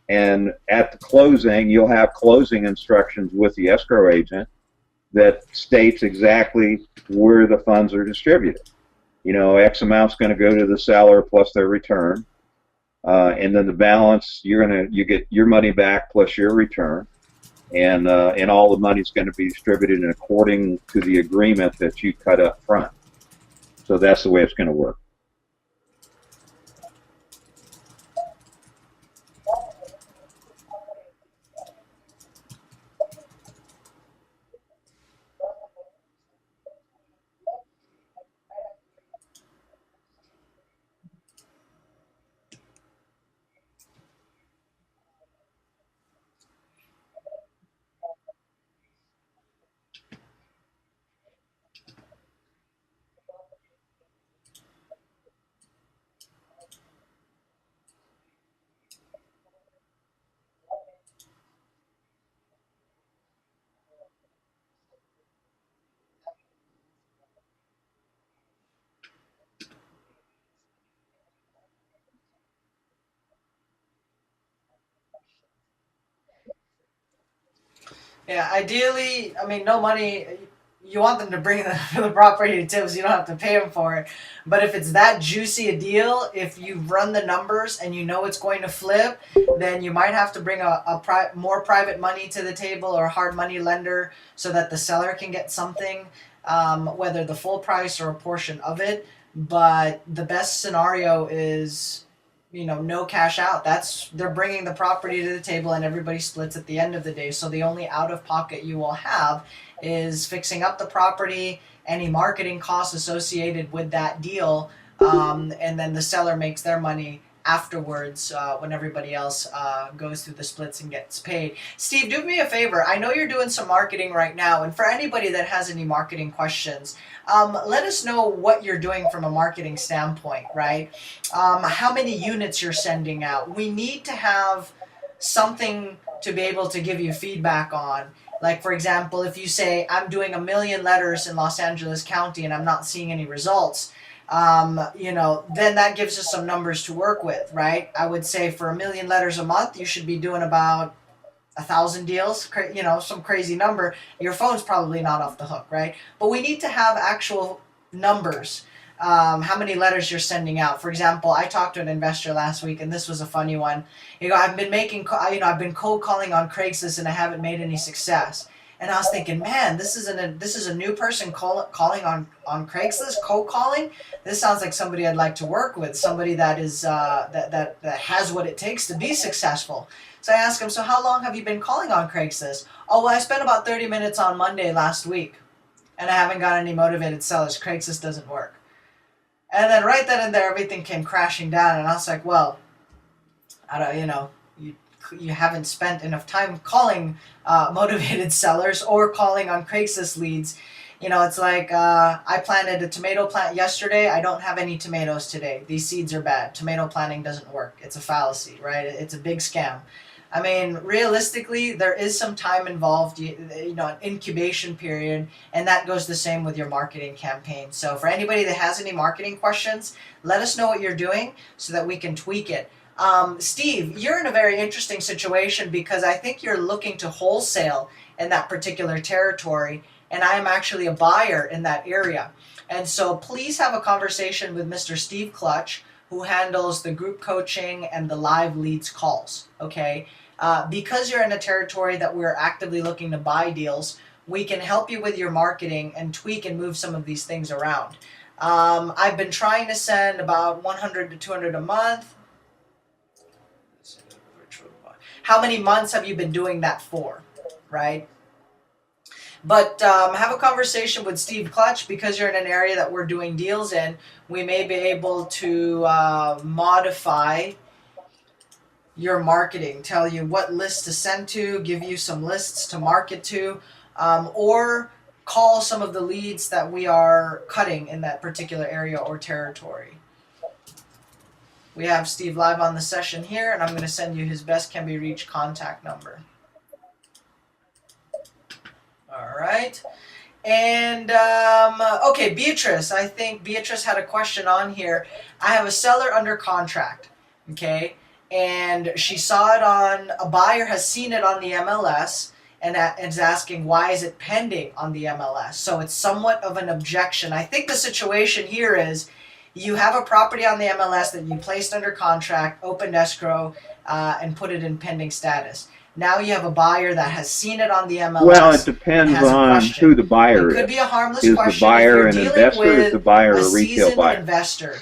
And at the closing, you'll have closing instructions with the escrow agent that states exactly where the funds are distributed. X amount's going to go to the seller plus their return, and then the balance you get your money back plus your return, and all the money's going to be distributed in according to the agreement that you cut up front. So that's the way it's going to work. Yeah, ideally, I mean, no money. You want them to bring the property to tips. You don't have to pay them for it. But if it's that juicy a deal, if you run the numbers and you know it's going to flip, then you might have to bring more private money to the table, or a hard money lender, so that the seller can get something, whether the full price or a portion of it. But the best scenario is, no cash out. They're bringing the property to the table and everybody splits at the end of the day. So the only out of pocket you will have is fixing up the property, any marketing costs associated with that deal, and then the seller makes their money afterwards, when everybody else goes through the splits and gets paid. Steve, do me a favor. I know you're doing some marketing right now, and for anybody that has any marketing questions, let us know what you're doing from a marketing standpoint, right? How many units you're sending out. We need to have something to be able to give you feedback on. Like, for example, if you say, I'm doing 1 million letters in Los Angeles County and I'm not seeing any results, then that gives us some numbers to work with, right? I would say for 1 million letters a month, you should be doing about 1,000 deals, some crazy number. Your phone's probably not off the hook, right? But we need to have actual numbers. How many letters you're sending out. For example, I talked to an investor last week, and this was a funny one. I've been cold calling on Craigslist, and I haven't made any success. And I was thinking, man, this is a new person calling on Craigslist, cold calling. This sounds like somebody I'd like to work with, somebody that is that has what it takes to be successful. So I asked him, so how long have you been calling on Craigslist? Oh, well, I spent about 30 minutes on Monday last week, and I haven't got any motivated sellers. Craigslist doesn't work. And then right then and there, everything came crashing down, and I was like, well, I don't, you haven't spent enough time calling motivated sellers or calling on Craigslist leads. It's like, I planted a tomato plant yesterday. I don't have any tomatoes today. These seeds are bad. Tomato planting doesn't work. It's a fallacy, right? It's a big scam. I mean, realistically, there is some time involved, an incubation period, and that goes the same with your marketing campaign. So for anybody that has any marketing questions, let us know what you're doing so that we can tweak it. Steve, you're in a very interesting situation because I think you're looking to wholesale in that particular territory, and I am actually a buyer in that area. And so please have a conversation with Mr. Steve Clutch, who handles the group coaching and the live leads calls, okay? Because you're in a territory that we're actively looking to buy deals, we can help you with your marketing and tweak and move some of these things around. I've been trying to send about 100 to 200 a month. How many months have you been doing that for, right? But have a conversation with Steve Clutch, because you're in an area that we're doing deals in. We may be able to modify your marketing, tell you what lists to send to, give you some lists to market to, or call some of the leads that we are cutting in that particular area or territory. We have Steve live on the session here, and I'm going to send you his best can be reached contact number. All right. And, okay, Beatrice, I think Beatrice had a question on here. I have a seller under contract, okay? And she saw it on, a buyer has seen it on the MLS and is asking, why is it pending on the MLS? So it's somewhat of an objection. I think the situation here is you have a property on the MLS that you placed under contract, opened escrow, and put it in pending status. Now you have a buyer that has seen it on the MLS. Well, it depends on who the buyer is. It could be a harmless question. Is the buyer an investor? Is the buyer a retail buyer? Investor,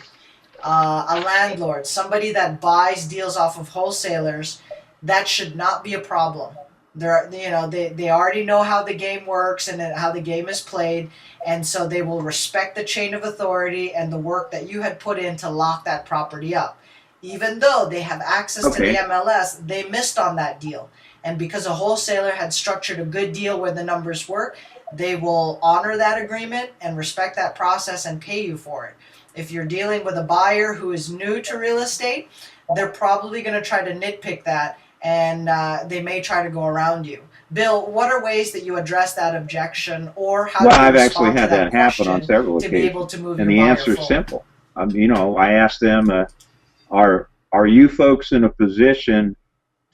a landlord, somebody that buys deals off of wholesalers, that should not be a problem. They already know how the game works and how the game is played, and so they will respect the chain of authority and the work that you had put in to lock that property up. Even though they have access to the MLS, they missed on that deal. And because a wholesaler had structured a good deal where the numbers work, they will honor that agreement and respect that process and pay you for it. If you're dealing with a buyer who is new to real estate, they're probably going to try to nitpick that, and they may try to go around you. Bill, what are ways that you address that objection, or how do you I've respond actually had to that happen on several occasions, to be able to move and your the buyer answer is forward? simple. I asked them, are you folks in a position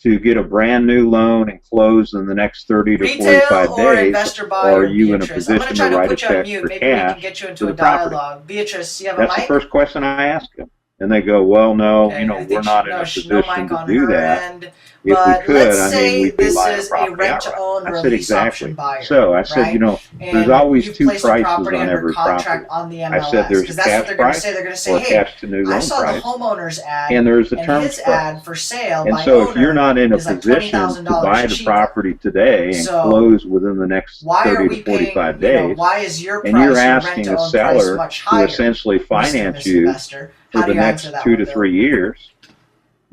to get a brand new loan and close in the next 30 to 45 days, or are you in a position to write a check for cash for the property? Beatrice, you have That's a mic? the first question I ask them. And they go, well, no, Okay, we're not in a position to do that. If we could, we'd be this buying is a property a rent-to-own or I a said, lease-option exactly. buyer. So I said, right? there's always two prices property on under every contract property. on the MLS, I said there's a that's what cash they're going to price say. They're going to say, or hey, cash to new loan I saw price, the homeowner's ad and there's a term his price. ad for sale And by so owner if you're not in a is like position to buy the cheaper. property today and So close within the next why are 30 we to 45 paying, days, why is your and price you're and asking a rent-to-own price seller much to higher, essentially finance Mr. you Investor? for How the do you next answer that 2 one, to Bill? 3 years,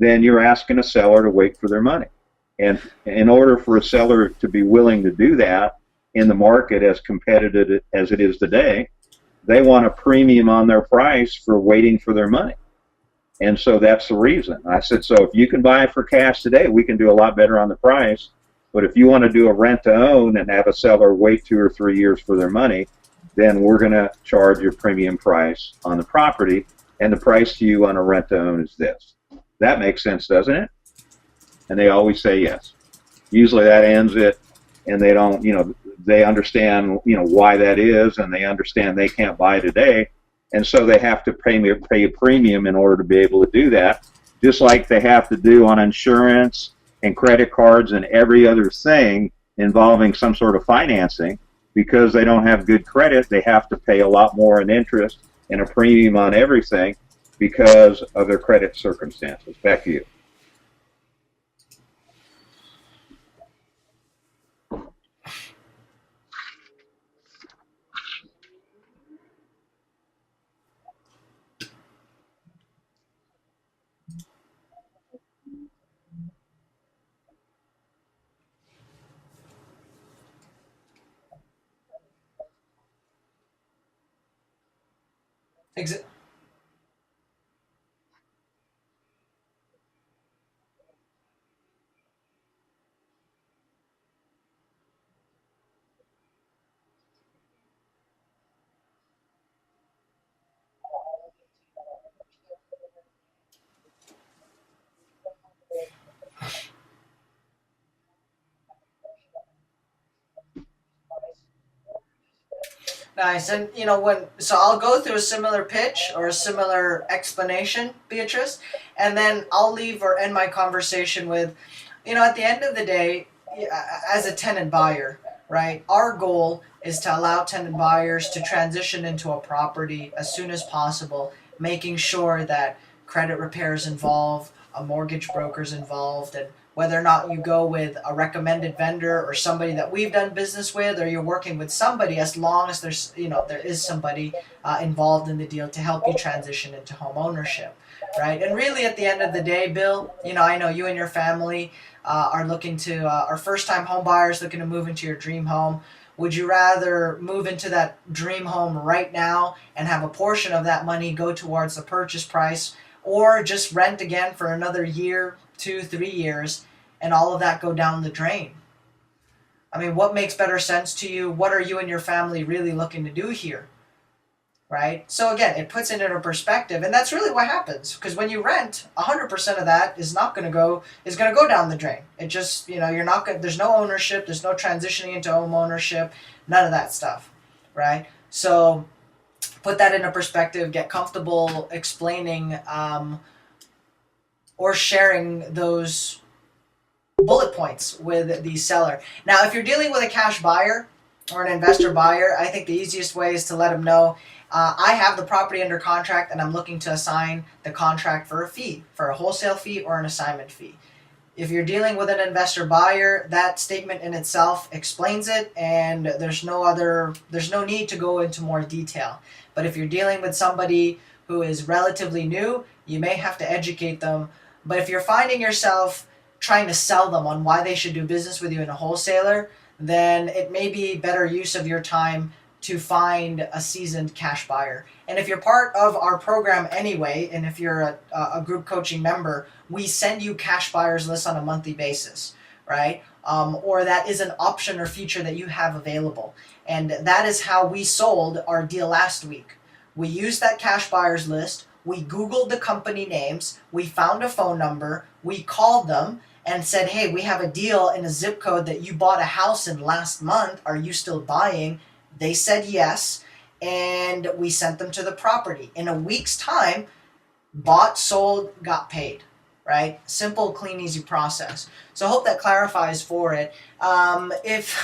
then you're asking a seller to wait for their money. And in order for a seller to be willing to do that in the market as competitive as it is today, they want a premium on their price for waiting for their money. And so that's the reason. I said, so if you can buy it for cash today, we can do a lot better on the price. But if you want to do a rent to own and have a seller wait 2 or 3 years for their money, then we're going to charge your premium price on the property, and the price to you on a rent to own is this. That makes sense, doesn't it? And they always say yes. Usually that ends it, and they don't, they understand, why that is, and they understand they can't buy today, and so they have to pay a premium in order to be able to do that, just like they have to do on insurance and credit cards and every other thing involving some sort of financing. Because they don't have good credit, they have to pay a lot more in interest and a premium on everything because of their credit circumstances. Back to you. Nice. And so I'll go through a similar pitch or a similar explanation, Beatrice, and then I'll leave or end my conversation with, at the end of the day, as a tenant buyer, right? Our goal is to allow tenant buyers to transition into a property as soon as possible, making sure that credit repair is involved, a mortgage broker is involved, and whether or not you go with a recommended vendor or somebody that we've done business with, or you're working with somebody, as long as there's, there is somebody involved in the deal to help you transition into home ownership, right? And really, at the end of the day, Bill, I know you and your family are looking to, are first-time home buyers looking to move into your dream home. Would you rather move into that dream home right now and have a portion of that money go towards the purchase price, or just rent again for another year, 2, 3 years, and all of that go down the drain? I mean, what makes better sense to you? What are you and your family really looking to do here? Right? So again, it puts it into perspective, and that's really what happens. Because when you rent, 100% of that is going to go down the drain. It just, you're not going. There's no ownership. There's no transitioning into home ownership. None of that stuff, right? So put that into perspective. Get comfortable explaining or sharing those bullet points with the seller. Now, if you're dealing with a cash buyer or an investor buyer, I think the easiest way is to let them know, I have the property under contract and I'm looking to assign the contract for a fee, for a wholesale fee or an assignment fee. If you're dealing with an investor buyer, that statement in itself explains it, and there's no need to go into more detail. But if you're dealing with somebody who is relatively new, you may have to educate them. But if you're finding yourself trying to sell them on why they should do business with you in a wholesaler, then it may be better use of your time to find a seasoned cash buyer. And if you're part of our program anyway, and if you're a group coaching member, we send you cash buyers lists on a monthly basis, right? Or that is an option or feature that you have available. And that is how we sold our deal last week. We used that cash buyers list. We Googled the company names. We found a phone number. We called them and said, hey, we have a deal in a zip code that you bought a house in last month. Are you still buying? They said yes, and we sent them to the property. In a week's time, bought, sold, got paid, right? Simple, clean, easy process. So I hope that clarifies for it. If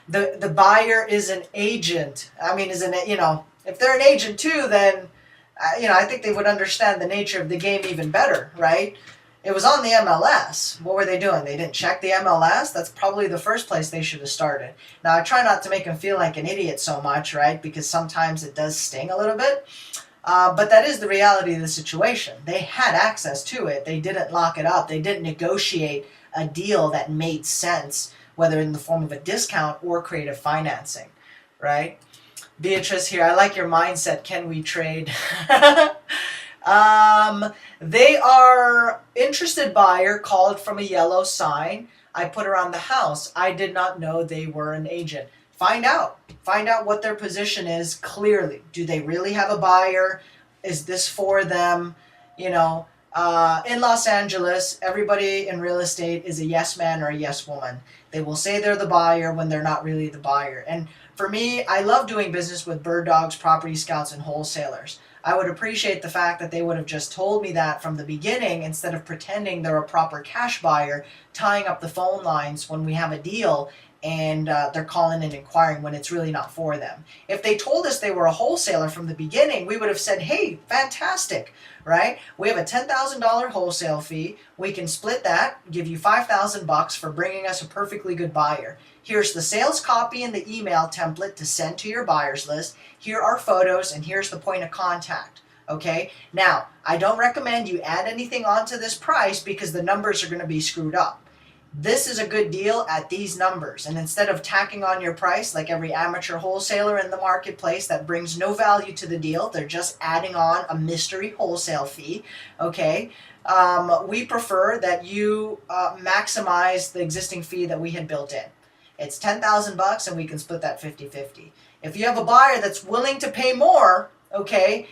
the buyer is an agent, if they're an agent too, then, I think they would understand the nature of the game even better, right? It was on the MLS. What were they doing? They didn't check the MLS? That's probably the first place they should have started. Now, I try not to make them feel like an idiot so much, right? Because sometimes it does sting a little bit. But that is the reality of the situation. They had access to it. They didn't lock it up. They didn't negotiate a deal that made sense, whether in the form of a discount or creative financing, right? Beatrice here, I like your mindset. Can we trade? They are interested buyer, called from a yellow sign. I put around the house. I did not know they were an agent. Find out what their position is clearly. Do they really have a buyer? Is this for them? In Los Angeles, everybody in real estate is a yes man or a yes woman. They will say they're the buyer when they're not really the buyer. And for me, I love doing business with bird dogs, property scouts, and wholesalers. I would appreciate the fact that they would have just told me that from the beginning instead of pretending they're a proper cash buyer, tying up the phone lines when we have a deal and they're calling and inquiring when it's really not for them. If they told us they were a wholesaler from the beginning, we would have said, hey, fantastic, right? We have a $10,000 wholesale fee. We can split that, give you $5,000 for bringing us a perfectly good buyer. Here's the sales copy and the email template to send to your buyers list. Here are photos, and here's the point of contact. Okay? Now, I don't recommend you add anything onto this price because the numbers are going to be screwed up. This is a good deal at these numbers, and instead of tacking on your price like every amateur wholesaler in the marketplace that brings no value to the deal, they're just adding on a mystery wholesale fee, okay? We prefer that you maximize the existing fee that we had built in. It's $10,000 and we can split that 50-50. If you have a buyer that's willing to pay more, okay,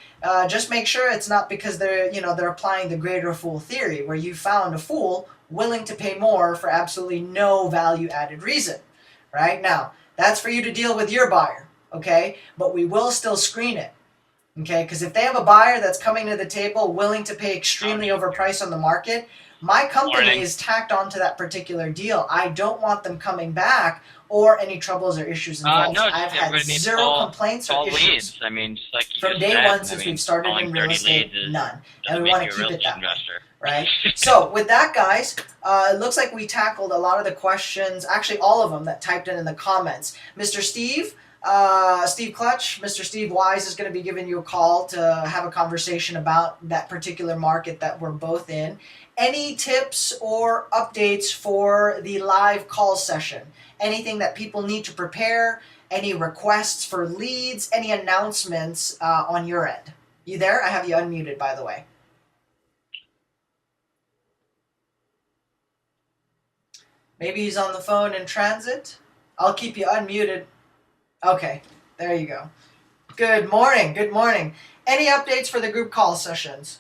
just make sure it's not because they're applying the greater fool theory where you found a fool willing to pay more for absolutely no value added reason, right? Now, that's for you to deal with your buyer, okay? But we will still screen it, okay? Because if they have a buyer that's coming to the table willing to pay extremely overpriced on the market, my company is tacked onto that particular deal. I don't want them coming back or any troubles or issues involved. No, I've had zero complaints or issues. Leads. I mean, just like you from just day said, one since we've started in real estate, none. And we want to keep it that way, right? So with that, guys, it looks like we tackled a lot of the questions, actually all of them that typed in the comments. Mr. Steve Clutch, Mr. Steve Wise is going to be giving you a call to have a conversation about that particular market that we're both in. Any tips or updates for the live call session? Anything that people need to prepare? Any requests for leads? Any announcements on your end? You there? I have you unmuted, by the way. Maybe he's on the phone in transit. I'll keep you unmuted. Okay, there you go. Good morning. Good morning. Any updates for the group call sessions?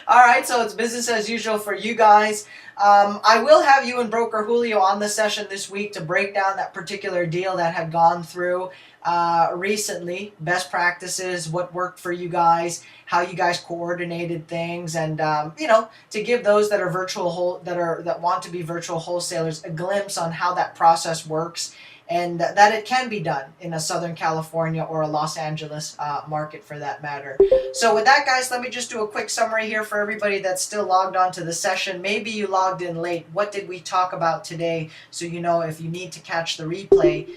All right, so it's business as usual for you guys. I will have you and Broker Julio on the session this week to break down that particular deal that had gone through recently, best practices, what worked for you guys, how you guys coordinated things, and to give those that are that want to be virtual wholesalers a glimpse on how that process works, and that it can be done in a Southern California or a Los Angeles market for that matter. So with that, guys, let me just do a quick summary here for everybody that's still logged on to the session. Maybe you logged in late. What did we talk about today? So you know if you need to catch the replay,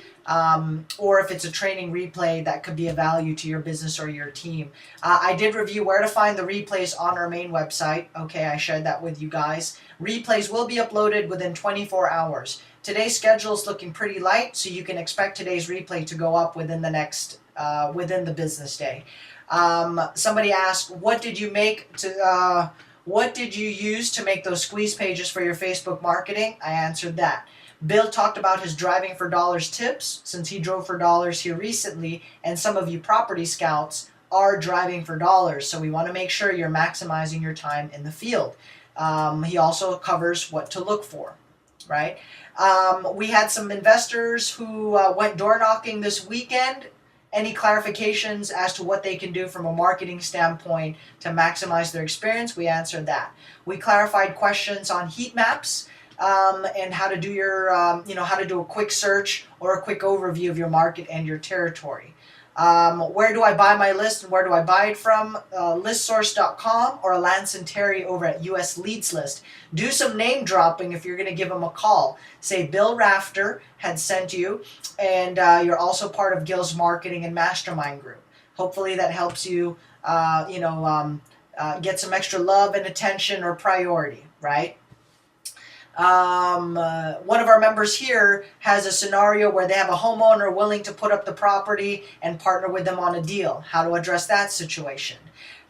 or if it's a training replay that could be of value to your business or your team. I did review where to find the replays on our main website. Okay, I shared that with you guys. Replays will be uploaded within 24 hours. Today's schedule is looking pretty light, so you can expect today's replay to go up within the next, within the business day. Somebody asked, what did you use to make those squeeze pages for your Facebook marketing? I answered that. Bill talked about his driving for dollars tips, since he drove for dollars here recently, and some of you property scouts are driving for dollars, so we want to make sure you're maximizing your time in the field. He also covers what to look for, right? We had some investors who went door knocking this weekend. Any clarifications as to what they can do from a marketing standpoint to maximize their experience? We answered that. We clarified questions on heat maps, and how to do your, how to do a quick search or a quick overview of your market and your territory. Where do I buy my list and where do I buy it from? Listsource.com or Lance and Terry over at US Leads List. Do some name dropping if you're going to give them a call. Say Bill Rafter had sent you, and you're also part of Gil's marketing and mastermind group. Hopefully that helps you, get some extra love and attention or priority, right? One of our members here has a scenario where they have a homeowner willing to put up the property and partner with them on a deal. How to address that situation.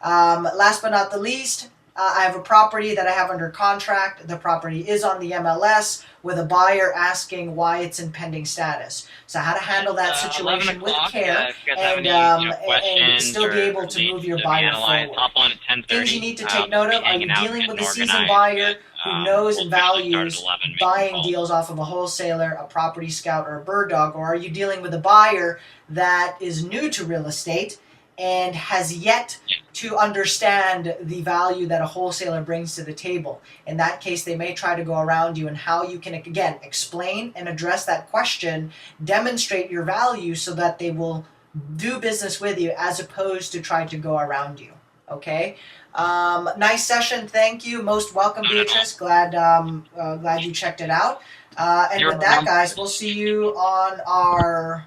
Last but not the least, I have a property that I have under contract. The property is on the MLS with a buyer asking why it's in pending status. So how to handle that situation with care and still be able to move your buyer forward. Things you need to take note of: are you dealing with a seasoned buyer who knows and values buying deals off of a wholesaler, a property scout, or a bird dog? Or are you dealing with a buyer that is new to real estate and has yet to understand the value that a wholesaler brings to the table? In that case, they may try to go around you, and how you can, again, explain and address that question, demonstrate your value so that they will do business with you as opposed to try to go around you. Okay? Nice session. Thank you. Most welcome, Beatrice. Glad you checked it out. And with that, guys, we'll see you on our...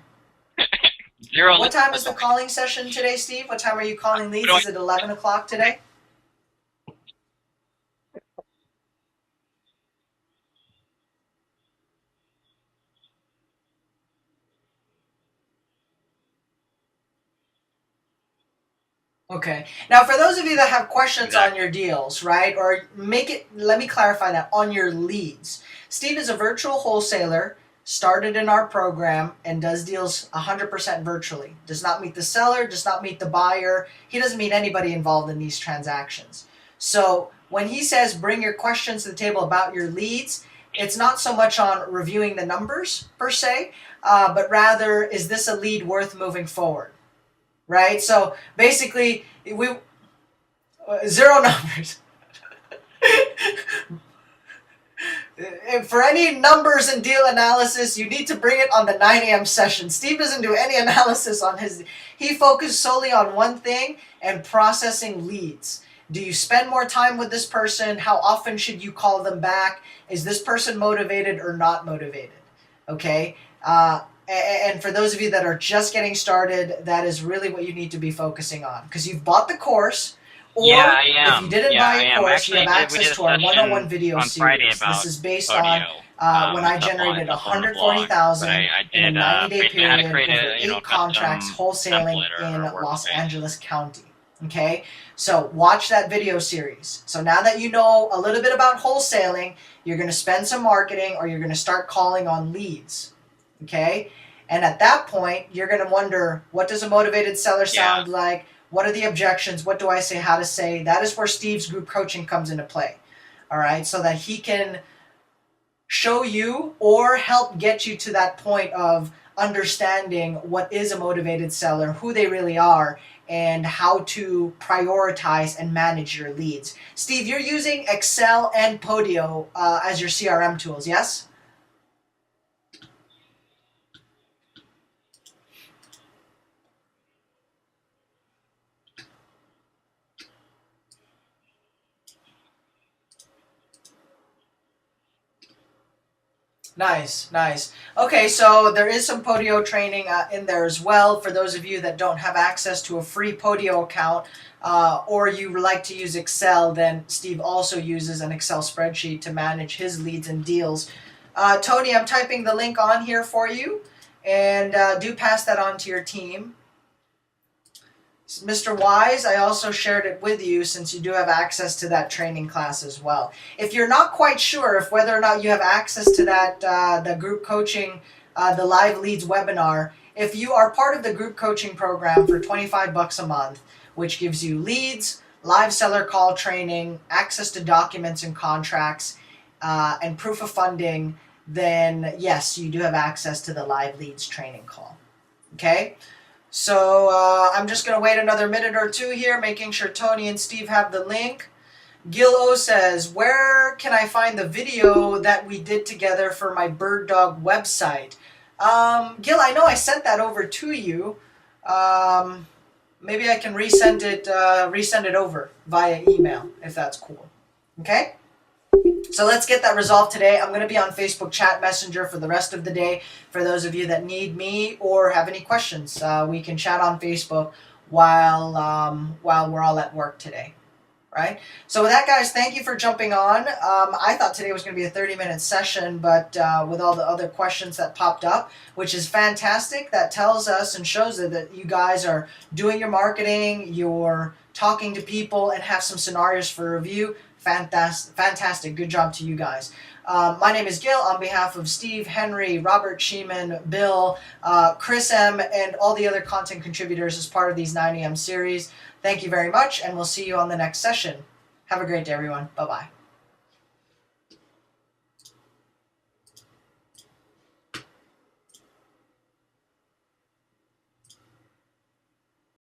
What time is the calling session today, Steve? What time are you calling leads? Is it 11 o'clock today? Okay. Now, for those of you that have questions on your deals, right, or let me clarify that, on your leads. Steve is a virtual wholesaler, started in our program, and does deals 100% virtually. Does not meet the seller, does not meet the buyer. He doesn't meet anybody involved in these transactions. So when he says bring your questions to the table about your leads, it's not so much on reviewing the numbers per se, but rather, is this a lead worth moving forward? right? So basically, zero numbers. For any numbers and deal analysis, you need to bring it on the 9 a.m. session. Steve doesn't do any analysis on his. He focused solely on one thing and processing leads. Do you spend more time with this person? How often should you call them back? Is this person motivated or not motivated? Okay. And for those of you that are just getting started, that is really what you need to be focusing on, because you've bought the course. Or yeah, I am. if you didn't buy a course, Actually, you have access to our one-on-one video series. This is based on when I generated $140,000 in a 90-day period over 8 contracts wholesaling in Los Angeles County. Okay, so watch that video series. So now that you know a little bit about wholesaling, you're going to spend some marketing, or you're going to start calling on leads. Okay, and at that point, you're going to wonder, what does a motivated seller sound like? What are the objections? What do I say? How to say? That is where Steve's group coaching comes into play. All right, so that he can show you or help get you to that point of understanding what is a motivated seller, who they really are, and how to prioritize and manage your leads. Steve, you're using Excel and Podio as your CRM tools, yes? Nice, nice. Okay, so there is some Podio training in there as well for those of you that don't have access to a free Podio account, or you like to use Excel. Then Steve also uses an Excel spreadsheet to manage his leads and deals. Tony, I'm typing the link on here for you, and do pass that on to your team. Mr. Wise, I also shared it with you since you do have access to that training class as well. If you're not quite sure if whether or not you have access to that, the group coaching, the live leads webinar, if you are part of the group coaching program for $25 a month, which gives you leads, live seller call training, access to documents and contracts, and proof of funding, then yes, you do have access to the live leads training call. Okay? So I'm just going to wait another minute or two here, making sure Tony and Steve have the link. Gil O says, where can I find the video that we did together for my bird dog website? Gil, I know I sent that over to you. Maybe I can resend it over via email, if that's cool. Okay? So let's get that resolved today. I'm going to be on Facebook Chat Messenger for the rest of the day. For those of you that need me or have any questions, we can chat on Facebook while we're all at work today. Right? So with that, guys, thank you for jumping on. I thought today was going to be a 30-minute session, but with all the other questions that popped up, which is fantastic, that tells us and shows that you guys are doing your marketing, you're talking to people, and have some scenarios for review. Fantastic. Good job to you guys. My name is Gil on behalf of Steve, Henry, Robert Sheeman, Bill, Chris M., and all the other content contributors as part of these 9 a.m. series. Thank you very much, and we'll see you on the next session. Have a great day, everyone. Bye-bye.